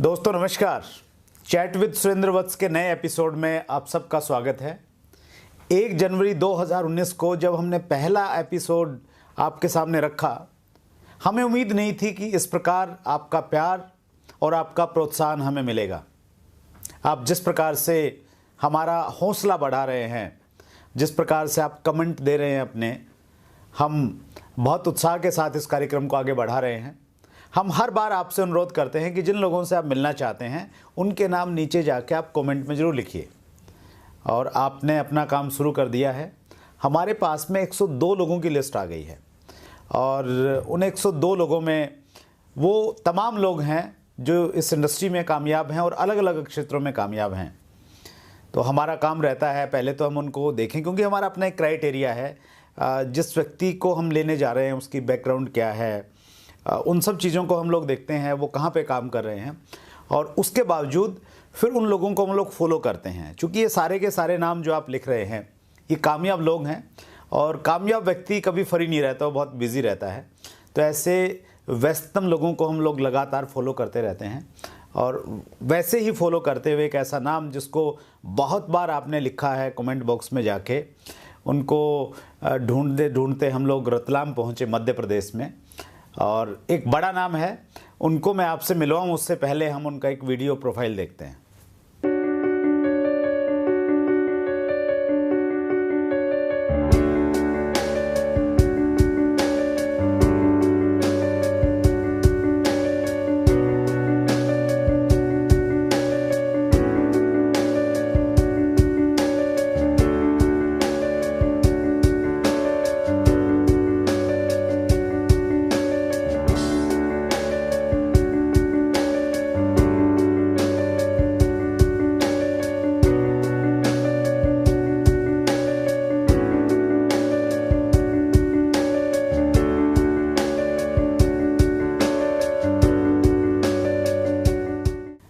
दोस्तों नमस्कार। Chat with Surendra वत्स के नए एपिसोड में आप सबका स्वागत है। 1 जनवरी 2019 को जब हमने पहला एपिसोड आपके सामने रखा, हमें उम्मीद नहीं थी कि इस प्रकार आपका प्यार और आपका प्रोत्साहन हमें मिलेगा। आप जिस प्रकार से हमारा हौसला बढ़ा रहे हैं, जिस प्रकार से आप कमेंट दे रहे हैं अपने, हम बहुत उत्साह के साथ इस कार्यक्रम को आगे बढ़ा रहे हैं। हम हर बार आपसे अनुरोध करते हैं कि जिन लोगों से आप मिलना चाहते हैं उनके नाम नीचे जाके आप कमेंट में ज़रूर लिखिए। और आपने अपना काम शुरू कर दिया है। हमारे पास में 102 लोगों की लिस्ट आ गई है और उन 102 लोगों में वो तमाम लोग हैं जो इस इंडस्ट्री में कामयाब हैं और अलग अलग क्षेत्रों में कामयाब हैं। तो हमारा काम रहता है, पहले तो हम उनको देखें, क्योंकि हमारा अपना एक क्राइटेरिया है। जिस व्यक्ति को हम लेने जा रहे हैं उसकी बैकग्राउंड क्या है, उन सब चीज़ों को हम लोग देखते हैं, वो कहाँ पे काम कर रहे हैं, और उसके बावजूद फिर उन लोगों को हम लोग फॉलो करते हैं। क्योंकि ये सारे के सारे नाम जो आप लिख रहे हैं ये कामयाब लोग हैं, और कामयाब व्यक्ति कभी फ्री नहीं रहता, वो बहुत बिजी रहता है। तो ऐसे व्यस्ततम लोगों को हम लोग लगातार फॉलो करते रहते हैं। और वैसे ही फॉलो करते हुए एक ऐसा नाम जिसको बहुत बार आपने लिखा है कमेंट बॉक्स में जाके, उनको ढूंढते ढूंढते हम लोग रतलाम पहुँचे, मध्य प्रदेश में। और एक बड़ा नाम है, उनको मैं आपसे मिलवाऊँ उससे पहले हम उनका एक वीडियो प्रोफाइल देखते हैं।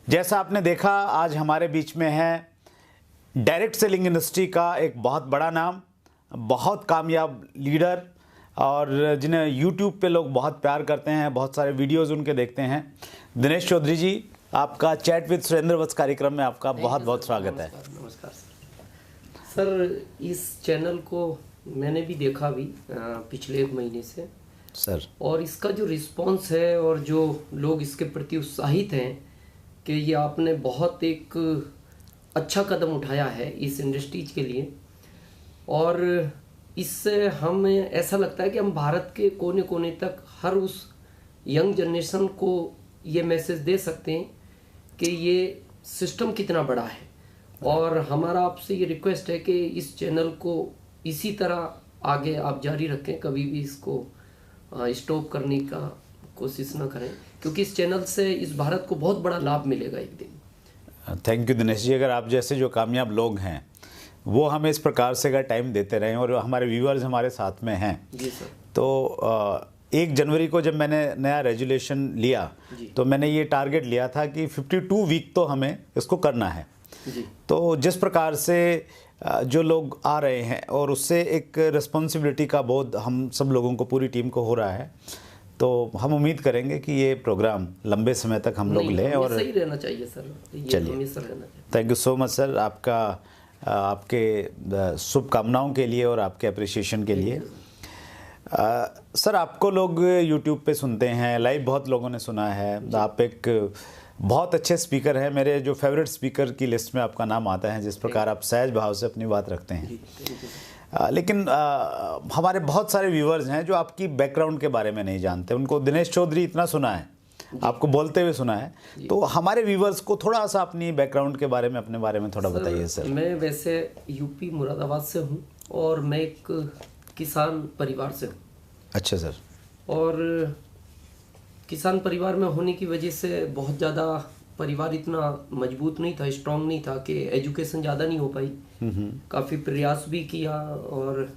जैसा आपने देखा, आज हमारे बीच में है डायरेक्ट सेलिंग इंडस्ट्री का एक बहुत बड़ा नाम, बहुत कामयाब लीडर, और जिन्हें यूट्यूब पे लोग बहुत प्यार करते हैं, बहुत सारे वीडियोस उनके देखते हैं। दिनेश चौधरी जी, आपका चैट विद सुरेंद्र वत्स कार्यक्रम में आपका बहुत बहुत स्वागत है। नमस्कार सर। इस चैनल को मैंने भी देखा भी पिछले 1 महीने से सर, और इसका जो रिस्पॉन्स है और जो लोग इसके प्रति उत्साहित हैं कि ये आपने बहुत एक अच्छा कदम उठाया है इस इंडस्ट्रीज के लिए, और इससे हमें ऐसा लगता है कि हम भारत के कोने कोने तक हर उस यंग जनरेशन को ये मैसेज दे सकते हैं कि ये सिस्टम कितना बड़ा है। और हमारा आपसे ये रिक्वेस्ट है कि इस चैनल को इसी तरह आगे आप जारी रखें, कभी भी इसको स्टॉप करने का कोशिश ना करें, क्योंकि इस चैनल से इस भारत को बहुत बड़ा लाभ मिलेगा एक दिन। Thank you Dinesh ji. अगर आप जैसे जो कामयाब लोग हैं वो हमें इस प्रकार से अगर टाइम देते रहें और हमारे व्यूअर्स हमारे साथ में हैं जी सर, तो 1 जनवरी को जब मैंने नया रेजुलेशन लिया तो मैंने ये टारगेट लिया था कि 52 वीक तो हमें इसको करना है जी। तो जिस प्रकार से जो लोग आ रहे हैं और उससे एक रिस्पॉन्सिबिलिटी का बोध हम सब लोगों को, पूरी टीम को हो रहा है, तो हम उम्मीद करेंगे कि ये प्रोग्राम लंबे समय तक हम लोग लें और सही रहना चाहिए सर। चलिए, thank you so much sir, आपके शुभकामनाओं के लिए और आपके अप्रिसिएशन के लिए। सर, आपको लोग यूट्यूब पे सुनते हैं, लाइव बहुत लोगों ने सुना है, आप एक बहुत अच्छे स्पीकर हैं। मेरे जो फेवरेट स्पीकर की लिस्ट में आपका नाम आता है, जिस प्रकार आप सहज भाव से अपनी बात रखते हैं। लेकिन हमारे बहुत सारे व्यूअर्स हैं जो आपकी बैकग्राउंड के बारे में नहीं जानते। उनको दिनेश चौधरी इतना सुना है, आपको बोलते हुए सुना है, तो हमारे व्यूअर्स को थोड़ा सा अपनी बैकग्राउंड के बारे में, अपने बारे में थोड़ा बताइए सर। मैं वैसे यूपी मुरादाबाद से हूँ और मैं एक किसान परिवार से हूँ। अच्छा सर। और किसान परिवार में होने की वजह से बहुत ज़्यादा परिवार इतना मजबूत नहीं था, स्ट्रांग नहीं था, कि एजुकेशन ज़्यादा नहीं हो पाई। काफ़ी प्रयास भी किया और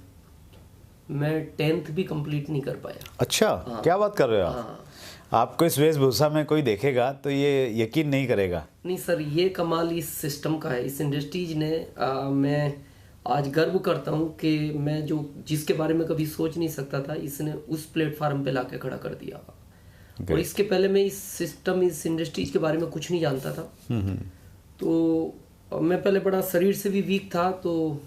मैं 10th भी कंप्लीट नहीं कर पाया। अच्छा, हाँ। क्या बात कर रहे हो आप? हाँ। आपको इस वेशभूषा में कोई देखेगा तो ये यकीन नहीं करेगा। नहीं सर, ये कमाल इस सिस्टम का है, इस इंडस्ट्रीज ने। मैं आज गर्व करता हूँ कि मैं जिसके बारे में कभी सोच नहीं सकता था, इसने उस प्लेटफार्म पे लाके खड़ा कर दिया। और इसके पहले मैं इस सिस्टम, इस इंडस्ट्रीज के बारे में कुछ नहीं जानता था। तो मैं पहले बड़ा शरीर से भी वीक था, तो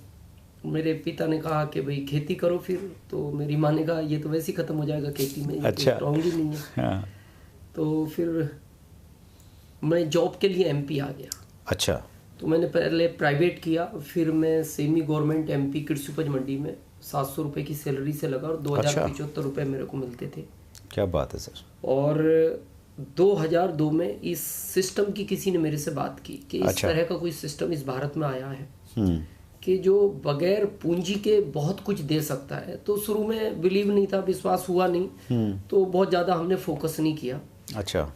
मेरे पिता ने कहा कि भाई खेती करो फिर। तो मेरी माँ ने कहा ये तो वैसे ही खत्म हो जाएगा खेती में, अच्छा, स्ट्रॉन्ग ही नहीं है। हाँ। तो फिर मैं जॉब के लिए एमपी आ गया। अच्छा। तो मैंने पहले प्राइवेट किया, फिर मैं सेमी गवर्नमेंट एमपी कृषि उपज मंडी में 700 रुपये की सैलरी से लगा और 2075 रुपये मेरे को मिलते थे। क्या बात है सर। और 2002 में इस सिस्टम की किसी ने मेरे से बात की कि इस तरह का कोई सिस्टम इस भारत में आया है कि जो बगैर पूंजी के बहुत कुछ दे सकता है। तो शुरू में बिलीव नहीं था, विश्वास हुआ नहीं, तो बहुत ज़्यादा हमने फोकस नहीं किया। अच्छा।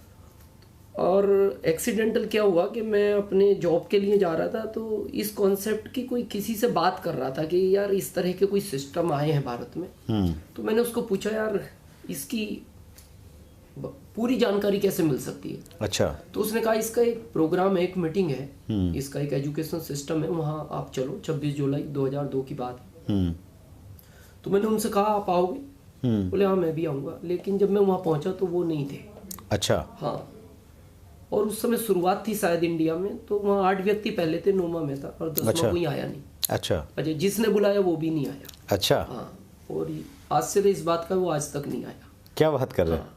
और एक्सीडेंटल क्या हुआ कि मैं अपने जॉब के लिए जा रहा था, तो इस कॉन्सेप्ट की कोई किसी से बात कर रहा था कि यार इस तरह के कोई सिस्टम आए हैं भारत में। तो मैंने उसको पूछा यार इसकी पूरी जानकारी कैसे मिल सकती है। अच्छा। तो उसने कहा इसका एक प्रोग्राम है, एक मीटिंग है, इसका एक एजुकेशन सिस्टम है, वहाँ आप चलो, 26 जुलाई 2002 की बात है। तो मैंने उनसे कहा आप आओगे? बोले हाँ मैं भी आऊँगा। लेकिन जब मैं वहाँ पहुँचा तो वो नहीं थे। अच्छा। हाँ। और उस समय शुरुआत थी शायद इंडिया में, तो वहाँ 8 व्यक्ति पहले थे, 9वां में था और 10वां कोई आया नहीं। अच्छा। अच्छा, जिसने बुलाया वो भी नहीं आया। अच्छा। हाँ। और आश्चर्य इस बात का वो आज तक नहीं आया। क्या बात कर रहे हैं। हाँ।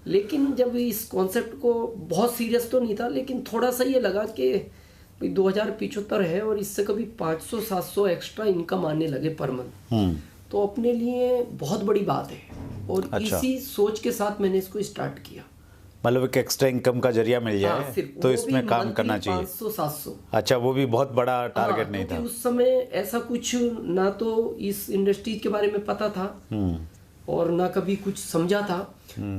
लेकिन जब इस कॉन्सेप्ट को, बहुत सीरियस तो नहीं था लेकिन थोड़ा सा ये लगा कि 2075 है और इससे कभी 500-700 एक्स्ट्रा इनकम आने लगे पर मंथ, तो अपने लिए बहुत बड़ी बात है। और अच्छा। इसी सोच के साथ मैंने इसको स्टार्ट किया। मतलब एक एक्स्ट्रा इनकम का जरिया मिल जाए। हाँ, तो इसमें काम करना चाहिए। 500-700। अच्छा, वो भी बहुत बड़ा टारगेट नहीं था। उस समय ऐसा कुछ ना तो इस इंडस्ट्री के बारे में पता था और ना कभी कुछ समझा था।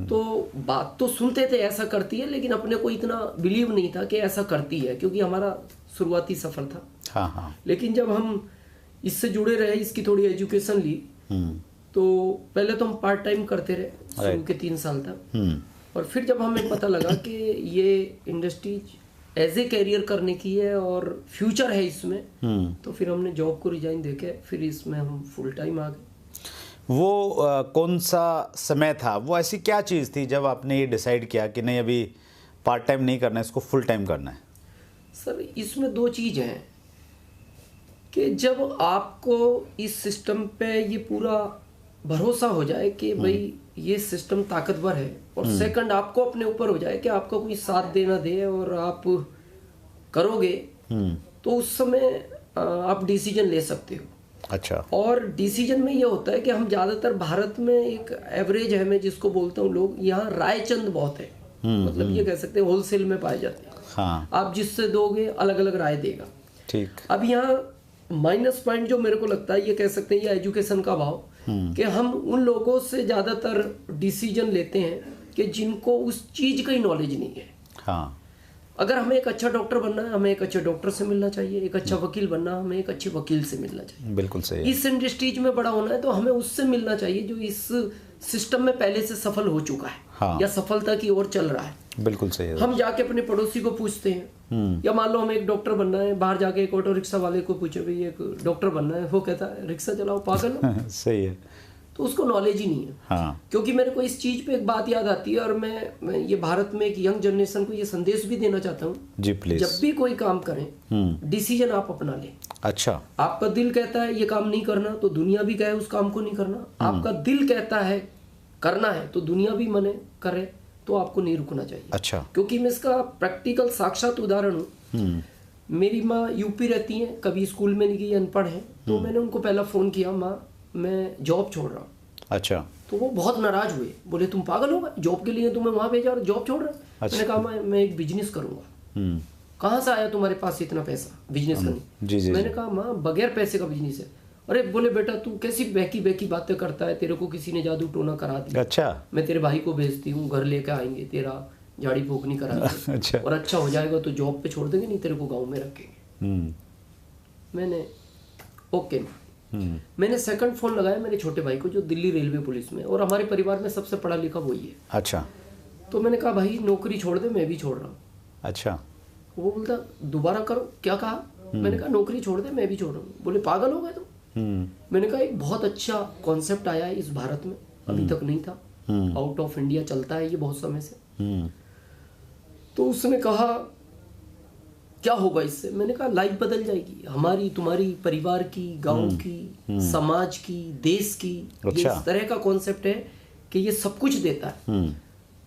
तो बात तो सुनते थे ऐसा करती है, लेकिन अपने को इतना बिलीव नहीं था कि ऐसा करती है, क्योंकि हमारा शुरुआती सफर था। हाँ हाँ। लेकिन जब हम इससे जुड़े रहे, इसकी थोड़ी एजुकेशन ली, तो पहले तो हम पार्ट टाइम करते रहे शुरू के 3 साल तक। और फिर जब हमें पता लगा कि ये इंडस्ट्री एज ए कैरियर करने की है और फ्यूचर है इसमें, तो फिर हमने जॉब को रिजाइन देके फिर इसमें हम फुल टाइम आ गए। वो कौन सा समय था, वो ऐसी क्या चीज़ थी जब आपने ये डिसाइड किया कि नहीं अभी पार्ट टाइम नहीं करना है, इसको फुल टाइम करना है? सर इसमें 2 चीज़ हैं कि जब आपको इस सिस्टम पे ये पूरा भरोसा हो जाए कि भाई ये सिस्टम ताकतवर है, और सेकंड आपको अपने ऊपर हो जाए कि आपका कोई साथ देना दे और आप करोगे, तो उस समय आप डिसीजन ले सकते हो। अच्छा। और डिसीजन में ये होता है कि हम ज़्यादातर भारत में एक एवरेज है, मैं जिसको बोलता हूँ, लोग यहाँ रायचंद बहुत है, मतलब ये कह सकते हैं होलसेल में पाए जाते हैं। हाँ। आप जिससे दोगे अलग अलग राय देगा। ठीक। अब यहाँ माइनस पॉइंट जो मेरे को लगता है, ये कह सकते हैं, ये एजुकेशन का भाव, कि हम उन लोगों से ज़्यादातर डिसीजन लेते हैं कि जिनको उस चीज़ का ही नॉलेज नहीं है। हाँ। अगर हमें एक अच्छा डॉक्टर बनना है, हमें एक अच्छे डॉक्टर से मिलना चाहिए। एक अच्छा वकील बनना है, हमें एक अच्छे वकील से मिलना चाहिए। बिल्कुल सही है। इस इंडस्ट्रीज में बड़ा होना है तो हमें उससे मिलना चाहिए जो इस सिस्टम में पहले से सफल हो चुका है। हाँ। या सफलता की ओर चल रहा है। बिल्कुल सही है। हम जाके अपने पड़ोसी को पूछते हैं, या मान लो हमें एक डॉक्टर बनना है, बाहर जाके एक ऑटो रिक्शा वाले को पूछे भाई एक डॉक्टर बनना है, वो कहता है रिक्शा चलाओ पागल हो। सही है। तो उसको नॉलेज ही नहीं है। हाँ। क्योंकि मेरे को इस चीज़ पे एक बात याद आती है, और मैं ये भारत में एक यंग जनरेशन को ये संदेश भी देना चाहता हूँ जी प्लीज। जब भी कोई काम करें, डिसीजन आप अपना लें। अच्छा। आपका दिल कहता है ये काम नहीं करना, तो दुनिया भी कहे उस काम को नहीं करना। आपका दिल कहता है करना है, तो दुनिया भी मने करे, तो आपको नहीं रुकना चाहिए। अच्छा। क्योंकि मैं इसका प्रैक्टिकल साक्षात उदाहरण हूँ। मेरी माँ यूपी रहती हैं, कभी स्कूल में नहीं गई, अनपढ़ है, तो मैंने उनको पहला फ़ोन किया, माँ मैं जॉब छोड़ रहा हूँ। अच्छा। तो वो बहुत नाराज हुए, बोले तुम पागल हो गए, जॉब के लिए तुम्हें वहाँ भेजा और जॉब छोड़ रहा है। अच्छा। मैंने कहा मैं एक बिजनेस करूँगा। कहाँ से आया तुम्हारे पास इतना पैसा बिजनेस करने? जी जी। मैंने कहा माँ बगैर पैसे का बिजनेस है। अरे बोले बेटा तू कैसी बहकी बहकी बातें करता है, तेरे को किसी ने जादू टोना करा दिया। अच्छा। मैं तेरे भाई को भेजती हूँ, घर लेकर आएंगे, तेरा झाड़ी फूकनी कराएंगे। अच्छा। और अच्छा हो जाएगा तो जॉब पे छोड़ देंगे, नहीं तेरे को गाँव में रखेंगे। मैंने ओके। मैंने सेकंड फोन लगाया मेरे छोटे भाई को जो दिल्ली रेलवे पुलिस में, और हमारे परिवार में सबसे पढ़ा लिखा वही है। अच्छा। तो मैंने कहा भाई नौकरी छोड़ दे, मैं भी छोड़ रहा हूँ। अच्छा। वो बोलता दोबारा करो, क्या कहा? मैंने कहा नौकरी छोड़ दे, मैं भी छोड़ रहा हूँ। बोले पागल हो गए तुम। मैंने कहा एक बहुत अच्छा कॉन्सेप्ट आया है इस भारत में, अभी तक नहीं था। आउट ऑफ इंडिया चलता है ये बहुत समय से। तो उसने कहा क्या होगा इससे? मैंने कहा लाइफ बदल जाएगी हमारी, तुम्हारी, परिवार की, गांव की, समाज की, देश की। ये इस तरह का कॉन्सेप्ट है कि ये सब कुछ देता है।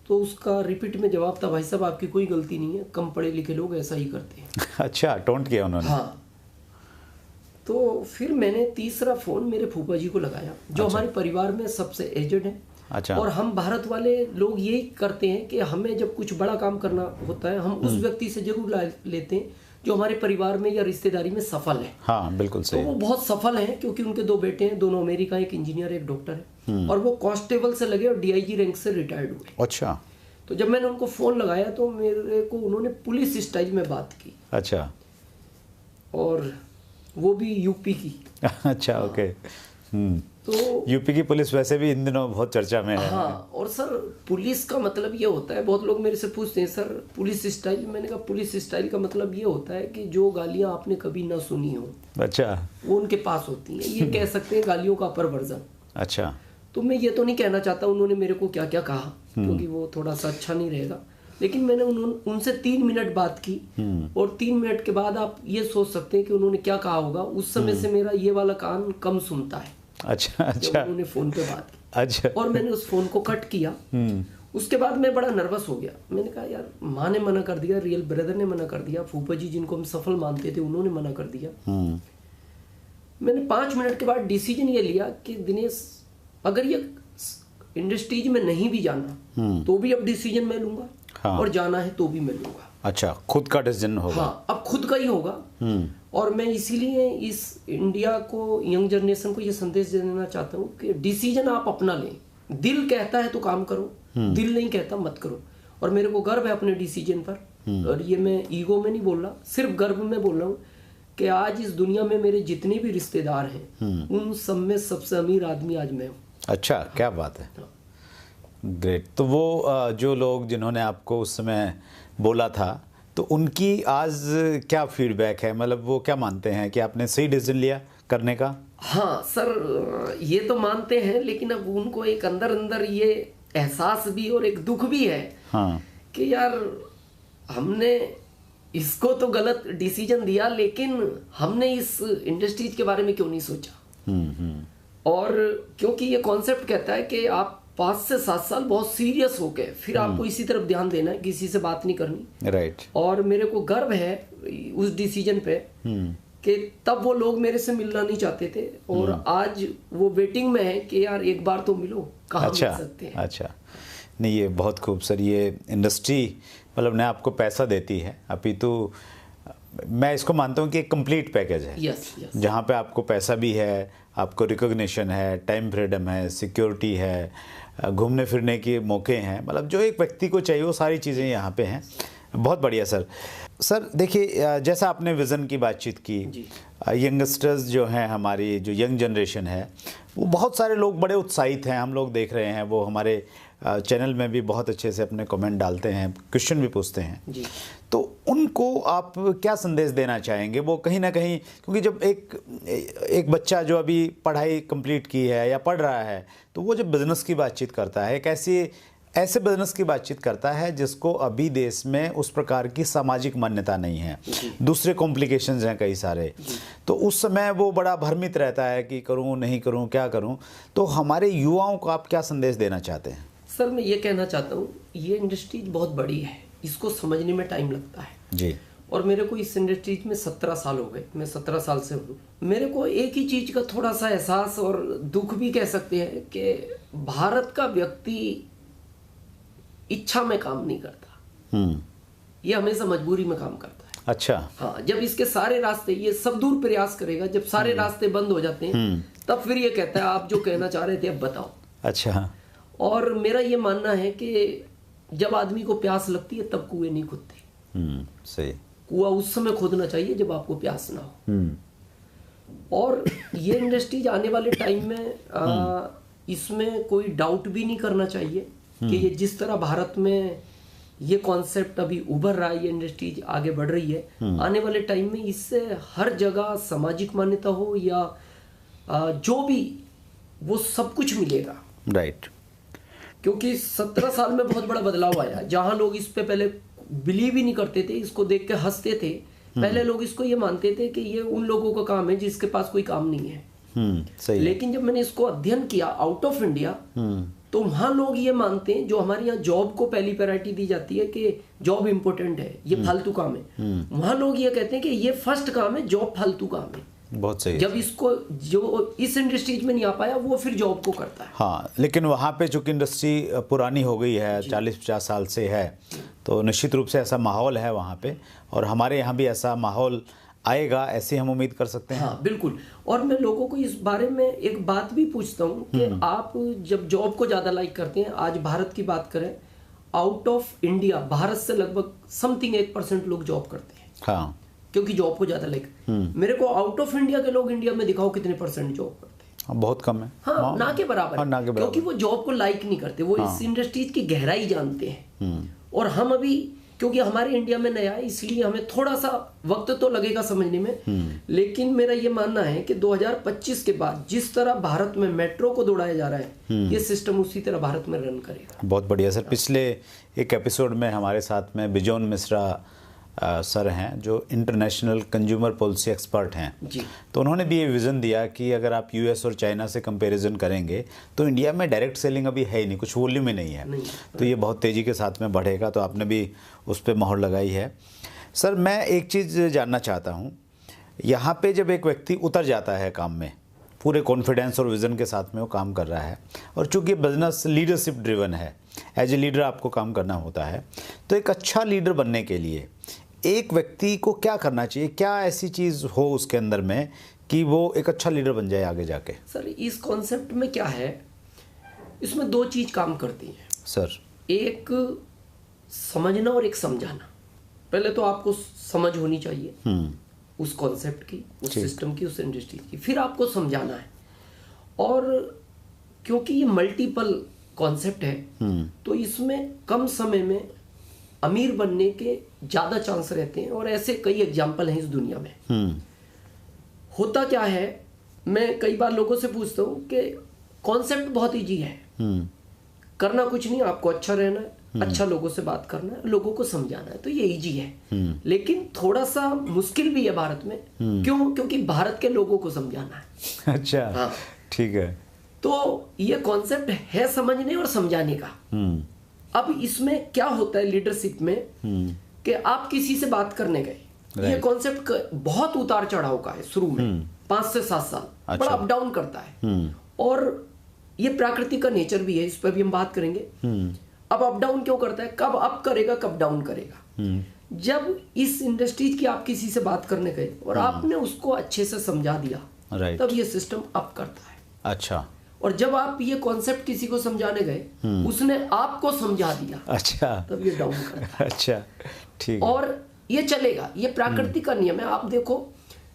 तो उसका रिपीट में जवाब था, भाई साहब आपकी कोई गलती नहीं है, कम पढ़े लिखे लोग ऐसा ही करते हैं। अच्छा, टोंट किया उन्होंने। हाँ। तो फिर मैंने तीसरा फोन मेरे फूफा जी को लगाया, जो हमारे परिवार में सबसे एजेड है। अच्छा। और हम भारत वाले लोग यही करते हैं कि हमें जब कुछ बड़ा काम करना होता है, हम उस व्यक्ति से जरूर लेते हैं जो हमारे परिवार में या रिश्तेदारी में सफल है। हाँ, बिल्कुल सही। तो वो बहुत सफल हैं, क्योंकि उनके 2 बेटे हैं, दोनों अमेरिका, एक इंजीनियर, एक डॉक्टर है, और वो कांस्टेबल से लगे और डीआईजी रैंक से रिटायर्ड हुए। अच्छा। तो जब मैंने उनको फोन लगाया तो मेरे को उन्होंने पुलिस स्टाइल में बात की। अच्छा। और वो भी यूपी की। अच्छा, ओके। तो यूपी की पुलिस वैसे भी इन दिनों बहुत चर्चा में है। हाँ, और सर पुलिस का मतलब ये होता है, बहुत लोग मेरे से पूछते हैं सर पुलिस स्टाइल। मैंने कहा पुलिस स्टाइल का मतलब ये होता है कि जो गालियां आपने कभी ना सुनी हो, अच्छा, वो उनके पास होती हैं। ये कह सकते हैं गालियों का अपर वर्जन। अच्छा। तो मैं ये तो नहीं कहना चाहता उन्होंने मेरे को क्या क्या कहा, क्योंकि वो थोड़ा सा अच्छा नहीं रहेगा, लेकिन मैंने उनसे 3 मिनट बात की। और 3 मिनट के बाद आप ये सोच सकते हैं कि उन्होंने क्या कहा होगा। उस समय से मेरा ये वाला कान कम सुनता है। अच्छा, जब अच्छा। उन्होंने फोन पे बात की, अच्छा। और मैंने उस फोन को कट किया। उसके बाद मैं बड़ा नर्वस हो गया। मैंने कहा यार, माँ ने मना कर दिया, रियल ब्रदर ने मना कर दिया, फूफा जी जिनको हम सफल मानते थे उन्होंने मना कर दिया। मैंने 5 मिनट के बाद डिसीजन ये लिया कि दिनेश, अगर ये इंडस्ट्रीज में नहीं भी जाना तो भी अब डिसीजन मैं लूंगा। हाँ। और जाना है तो भी मैं लूंगा। अच्छा, खुद का डिसीजन होगा। हाँ, अब खुद का ही होगा। और मैं इसीलिए इस इंडिया को, यंग जनरेशन को ये संदेश देना चाहता हूँ कि डिसीजन आप अपना लें। दिल कहता है तो काम करो, दिल नहीं कहता मत करो। और मेरे को गर्व है अपने डिसीजन पर। और ये मैं ईगो में नहीं बोल रहा, सिर्फ गर्व में बोल रहा हूँ कि आज इस दुनिया में मेरे जितने भी रिश्तेदार हैं उन सब में सबसे अमीर आदमी आज मैं हूँ। अच्छा, क्या बात है। ग्रेट। तो वो जो लोग जिन्होंने आपको उस समय बोला था, तो उनकी आज क्या फीडबैक है? मतलब वो क्या मानते हैं कि आपने सही डिसीजन लिया करने का? हाँ सर, ये तो मानते हैं, लेकिन अब उनको एक अंदर अंदर ये एहसास भी और एक दुख भी है। हाँ। कि यार हमने इसको तो गलत डिसीजन दिया, लेकिन हमने इस इंडस्ट्रीज के बारे में क्यों नहीं सोचा। और क्योंकि ये कॉन्सेप्ट कहता है कि आप 5 से 7 साल बहुत सीरियस हो गए, फिर आपको इसी तरफ ध्यान देना है, किसी से बात नहीं करनी। राइट। और मेरे को गर्व है उस डिसीजन पे कि तब वो लोग मेरे से मिलना नहीं चाहते थे, और आज वो वेटिंग में है कि यार एक बार तो मिलो, कहाँ मिल सकते हैं। अच्छा, नहीं ये बहुत खूब सर। ये इंडस्ट्री मतलब ने आपको पैसा देती है, अभी तो मैं इसको मानता हूँ कि एक कंप्लीट पैकेज है। Yes, yes. जहाँ पे आपको पैसा भी है, आपको रिकॉग्निशन है, टाइम फ्रीडम है, सिक्योरिटी है, घूमने फिरने के मौके हैं, मतलब जो एक व्यक्ति को चाहिए वो सारी चीज़ें यहाँ पे हैं। बहुत बढ़िया सर। सर देखिए, जैसा आपने विज़न की बातचीत की, यंगस्टर्स जो हैं, हमारी जो यंग जनरेशन है, वो बहुत सारे लोग बड़े उत्साहित हैं, हम लोग देख रहे हैं। वो हमारे चैनल में भी बहुत अच्छे से अपने कमेंट डालते हैं, क्वेश्चन भी पूछते हैं जी। तो उनको आप क्या संदेश देना चाहेंगे? वो कहीं ना कहीं, क्योंकि जब एक बच्चा जो अभी पढ़ाई कंप्लीट की है या पढ़ रहा है, तो वो जब बिज़नेस की बातचीत करता है, एक ऐसे बिजनेस की बातचीत करता है जिसको अभी देश में उस प्रकार की सामाजिक मान्यता नहीं है, दूसरे कॉम्प्लिकेशंस हैं कई सारे, तो उस समय वो बड़ा भ्रमित रहता है कि करूं नहीं करूं, क्या करूं। तो हमारे युवाओं को आप क्या संदेश देना चाहते हैं? सर मैं ये कहना चाहता हूँ, ये इंडस्ट्री बहुत बड़ी है, इसको समझने में टाइम लगता है जी। और मेरे को इस इंडस्ट्रीज में 17 साल हो गए, मैं 17 साल से हूँ। मेरे को एक ही चीज का थोड़ा सा एहसास और दुख भी कह सकते हैं कि भारत का व्यक्ति इच्छा में काम नहीं करता, ये हमेशा मजबूरी में काम करता है। अच्छा। हाँ, जब इसके सारे रास्ते, ये सब दूर प्रयास करेगा, जब सारे रास्ते बंद हो जाते हैं तब फिर ये कहता है आप जो कहना चाह रहे थे अब बताओ। अच्छा। और मेरा ये मानना है कि जब आदमी को प्यास लगती है तब कुएं नहीं खुदते। सही। कुआं उस समय खोदना चाहिए जब आपको प्यास ना हो। और ये इंडस्ट्रीज आने वाले टाइम में इसमें कोई डाउट भी नहीं करना चाहिए कि ये जिस तरह भारत में ये कॉन्सेप्ट अभी उभर रहा है, ये इंडस्ट्रीज आगे बढ़ रही है, आने वाले टाइम में इससे हर जगह सामाजिक मान्यता हो या जो भी, वो सब कुछ मिलेगा। राइट। क्योंकि 17 साल में बहुत बड़ा बदलाव आया। जहां लोग इस पे पहले बिलीव ही नहीं करते थे, इसको देख के हंसते थे, पहले लोग इसको ये मानते थे कि ये उन लोगों का काम है जिसके पास कोई काम नहीं है। सही। लेकिन जब मैंने इसको अध्ययन किया आउट ऑफ इंडिया, तो वहां लोग ये मानते हैं, जो हमारे यहाँ जॉब को पहली प्रायोरिटी दी जाती है कि जॉब इंपॉर्टेंट है, ये फालतू काम है, वहां लोग ये कहते हैं कि ये फर्स्ट काम है, जॉब फालतू काम है। बहुत सही। जब इसको जो इस इंडस्ट्रीज में नहीं आ पाया वो फिर जॉब को करता है। हाँ, लेकिन वहाँ पे चूंकि इंडस्ट्री पुरानी हो गई है, 40-50 साल से है, तो निश्चित रूप से ऐसा माहौल है वहाँ पे, और हमारे यहाँ भी ऐसा माहौल आएगा, ऐसी हम उम्मीद कर सकते हैं। हाँ बिल्कुल। और मैं लोगों को इस बारे में एक बात भी पूछता हूँ कि आप जब जॉब को ज़्यादा लाइक करते हैं, आज भारत की बात करें, आउट ऑफ इंडिया भारत से लगभग समथिंग 1% लोग जॉब करते हैं। हाँ, क्योंकि जॉब को ज़्यादा लाइक। मेरे को आउट ऑफ इंडिया के लोग इंडिया में दिखाओ कितने परसेंट जॉब करते हैं। बहुत कम है। हाँ, ना के बराबर। हाँ, ना के बराबर। क्योंकि वो जॉब को लाइक नहीं करते, वो इस इंडस्ट्रीज की गहराई जानते हैं। और हम अभी, क्योंकि हमारे इंडिया में नया है, इसलिए हमें थोड़ा सा वक्त तो लगेगा समझने में। लेकिन मेरा ये मानना है कि 2025 के बाद जिस तरह भारत में मेट्रो को दौड़ाया जा रहा है, ये सिस्टम उसी तरह भारत में रन करेगा। बहुत बढ़िया सर। पिछले एक एपिसोड में हमारे साथ में बिजोन मिश्रा सर हैं, जो इंटरनेशनल कंज्यूमर पॉलिसी एक्सपर्ट हैं जी। तो उन्होंने भी ये विज़न दिया कि अगर आप यूएस और चाइना से कंपैरिजन करेंगे तो इंडिया में डायरेक्ट सेलिंग अभी है ही नहीं, कुछ वॉल्यूम ही नहीं है। तो ये बहुत तेज़ी के साथ में बढ़ेगा, तो आपने भी उस पर मोहर लगाई है। सर, मैं एक चीज़ जानना चाहता हूँ, यहाँ पे जब एक व्यक्ति उतर जाता है काम में, पूरे कॉन्फिडेंस और विज़न के साथ में वो काम कर रहा है, और चूँकि बिजनेस लीडरशिप ड्रिवन है, एज ए लीडर आपको काम करना होता है, तो एक अच्छा लीडर बनने के लिए एक व्यक्ति को क्या करना चाहिए? क्या ऐसी चीज़ हो उसके अंदर में कि वो एक अच्छा लीडर बन जाए आगे जाके? सर, इस कॉन्सेप्ट में क्या है, इसमें दो चीज़ काम करती हैं सर। एक समझना और एक समझाना। पहले तो आपको समझ होनी चाहिए उस कॉन्सेप्ट की, उस सिस्टम की, उस इंडस्ट्री की, फिर आपको समझाना है। और क्योंकि ये मल्टीपल कॉन्सेप्ट है, तो इसमें कम समय में अमीर बनने के ज़्यादा चांस रहते हैं, और ऐसे कई एग्जाम्पल हैं इस दुनिया में। होता क्या है, मैं कई बार लोगों से पूछता हूँ कि कॉन्सेप्ट बहुत इजी है, करना कुछ नहीं, आपको अच्छा रहना है, अच्छा लोगों से बात करना है, लोगों को समझाना है, तो ये इजी है। लेकिन थोड़ा सा मुश्किल भी है भारत में। क्यों? क्योंकि भारत के लोगों को समझाना है। अच्छा, हाँ, ठीक है। तो ये कॉन्सेप्ट है समझने और समझाने का। अब इसमें क्या होता है लीडरशिप में कि आप किसी से बात करने गए, ये कॉन्सेप्ट बहुत उतार चढ़ाव का है। शुरू में 5 से 7 साल बड़ा अप डाउन करता है, और ये प्रकृति का नेचर भी है, इस पर भी हम बात करेंगे। अब अप डाउन क्यों करता है, कब अप करेगा कब डाउन करेगा। जब इस इंडस्ट्रीज की आप किसी से बात करने गए और आपने उसको अच्छे से समझा दिया, तब ये सिस्टम अप करता है। अच्छा। और जब आप ये कॉन्सेप्ट किसी को समझाने गए, उसने आपको समझा दिया, अच्छा, तब ये डाउन करता है। अच्छा, ठीक। और ये चलेगा, ये प्रकृति का नियम है। आप देखो,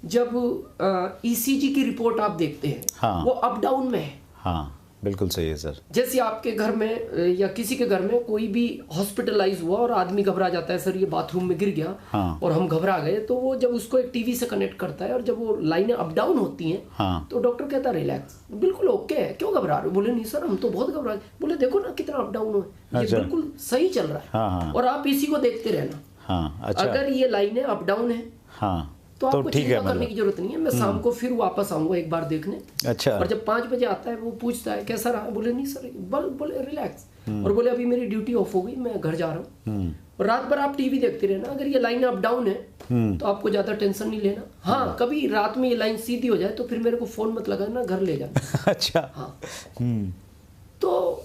जब ईसीजी की रिपोर्ट आप देखते हैं, हाँ, वो अप डाउन में है। हाँ, बिल्कुल सही है सर। जैसे आपके घर में या किसी के घर में कोई भी हॉस्पिटलाइज हुआ और आदमी घबरा जाता है, सर ये बाथरूम में गिर गया, हाँ, और हम घबरा गए, तो वो जब उसको एक टीवी से कनेक्ट करता है, और जब वो लाइनें अप डाउन होती हैं, हाँ, तो डॉक्टर कहता है रिलैक्स, बिल्कुल ओके है, क्यों घबरा रहे हो? बोले नहीं सर, हम तो बहुत घबरा। बोले देखो ना कितना अप डाउन हुआ, ये बिल्कुल सही चल रहा है। हाँ, और आप इसी को देखते रहना। हाँ, अच्छा। अगर ये लाइनें अप डाउन है, हाँ, तो आपको चिंता करने की जरूरत नहीं है। मैं शाम को फिर वापस आऊंगा एक बार देखने। अच्छा। और जब 5 बजे आता है, वो पूछता है कैसा रहा, बोले नहीं सर, बोले रिलैक्स, और बोले अभी मेरी ड्यूटी ऑफ हो गई, मैं घर जा रहा हूँ। और रात भर आप टीवी देखते रहना। अगर ये लाइन अप डाउन है तो आपको ज्यादा टेंशन नहीं लेना। हाँ, कभी रात में ये लाइन सीधी हो जाए तो फिर मेरे को फोन मत लगाना, घर ले जाना। अच्छा। हाँ, तो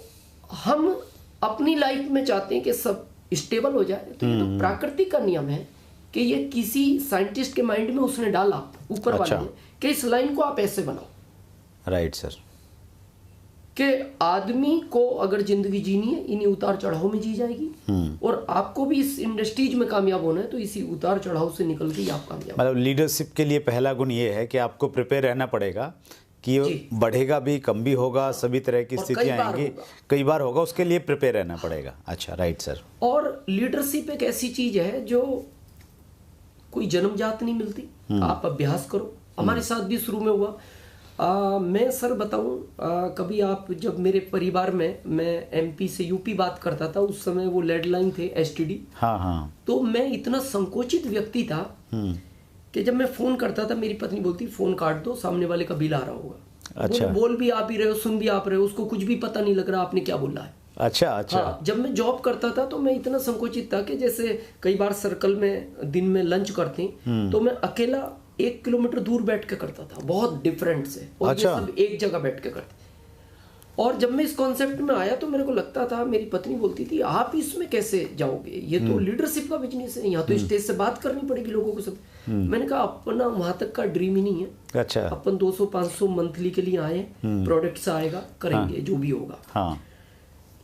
हम अपनी लाइफ में चाहते हैं कि सब स्टेबल हो जाए, तो ये तो प्रकृति का नियम है कि ये किसी साइंटिस्ट के माइंड में उसने डाला ऊपर वाले ने कि इस लाइन को आप ऐसे बनाओ। Right sir. कि आदमी को अगर जिंदगी जीनी है, इन्हीं उतार चढ़ाव में जी जाएगी, और आपको भी इस इंडस्ट्रीज में कामयाब होना है, तो इसी उतार चढ़ाव से निकल के आप कामयाब। मतलब लीडरशिप के लिए पहला गुण ये है कि आपको प्रिपेयर रहना पड़ेगा कि बढ़ेगा भी, कम भी होगा, सभी तरह की स्थितियां आएंगी, कई बार होगा, उसके लिए प्रिपेयर रहना पड़ेगा। अच्छा, राइट सर। और लीडरशिप एक ऐसी चीज है जो कोई जन्मजात नहीं मिलती, आप अभ्यास करो। हमारे साथ भी शुरू में हुआ, मैं सर बताऊं, कभी आप जब मेरे परिवार में मैं एमपी से यूपी बात करता था, उस समय वो लैंडलाइन थे एसटीडी। हाँ हाँ। तो मैं इतना संकोचित व्यक्ति था कि जब मैं फोन करता था मेरी पत्नी बोलती फोन काट दो, सामने वाले का बिल आ रहा होगा। अच्छा। बोल भी आप ही रहे हो, सुन भी आप रहे हो, उसको कुछ भी पता नहीं लग रहा आपने क्या बोला है। अच्छा अच्छा। हाँ, जब मैं जॉब करता था तो मैं इतना संकोचित था कि जैसे कई बार सर्कल में दिन में लंच करते तो मैं अकेला 1 किलोमीटर दूर बैठ के करता था, बहुत डिफरेंट से। और अच्छा। ये सब एक जगह बैठ के करते। और जब मैं इस कॉन्सेप्ट में आया तो मेरे को लगता था, मेरी पत्नी बोलती थी आप इसमें कैसे जाओगे, ये तो लीडरशिप का बिजनेस है, यहाँ तो स्टेज से बात करनी पड़ेगी लोगों को सब। मैंने कहा अपना वहां तक का ड्रीम ही नहीं है। अच्छा। अपन 200-500 मंथली के लिए आए, प्रोडक्ट्स आएगा, करेंगे जो भी होगा। हाँ।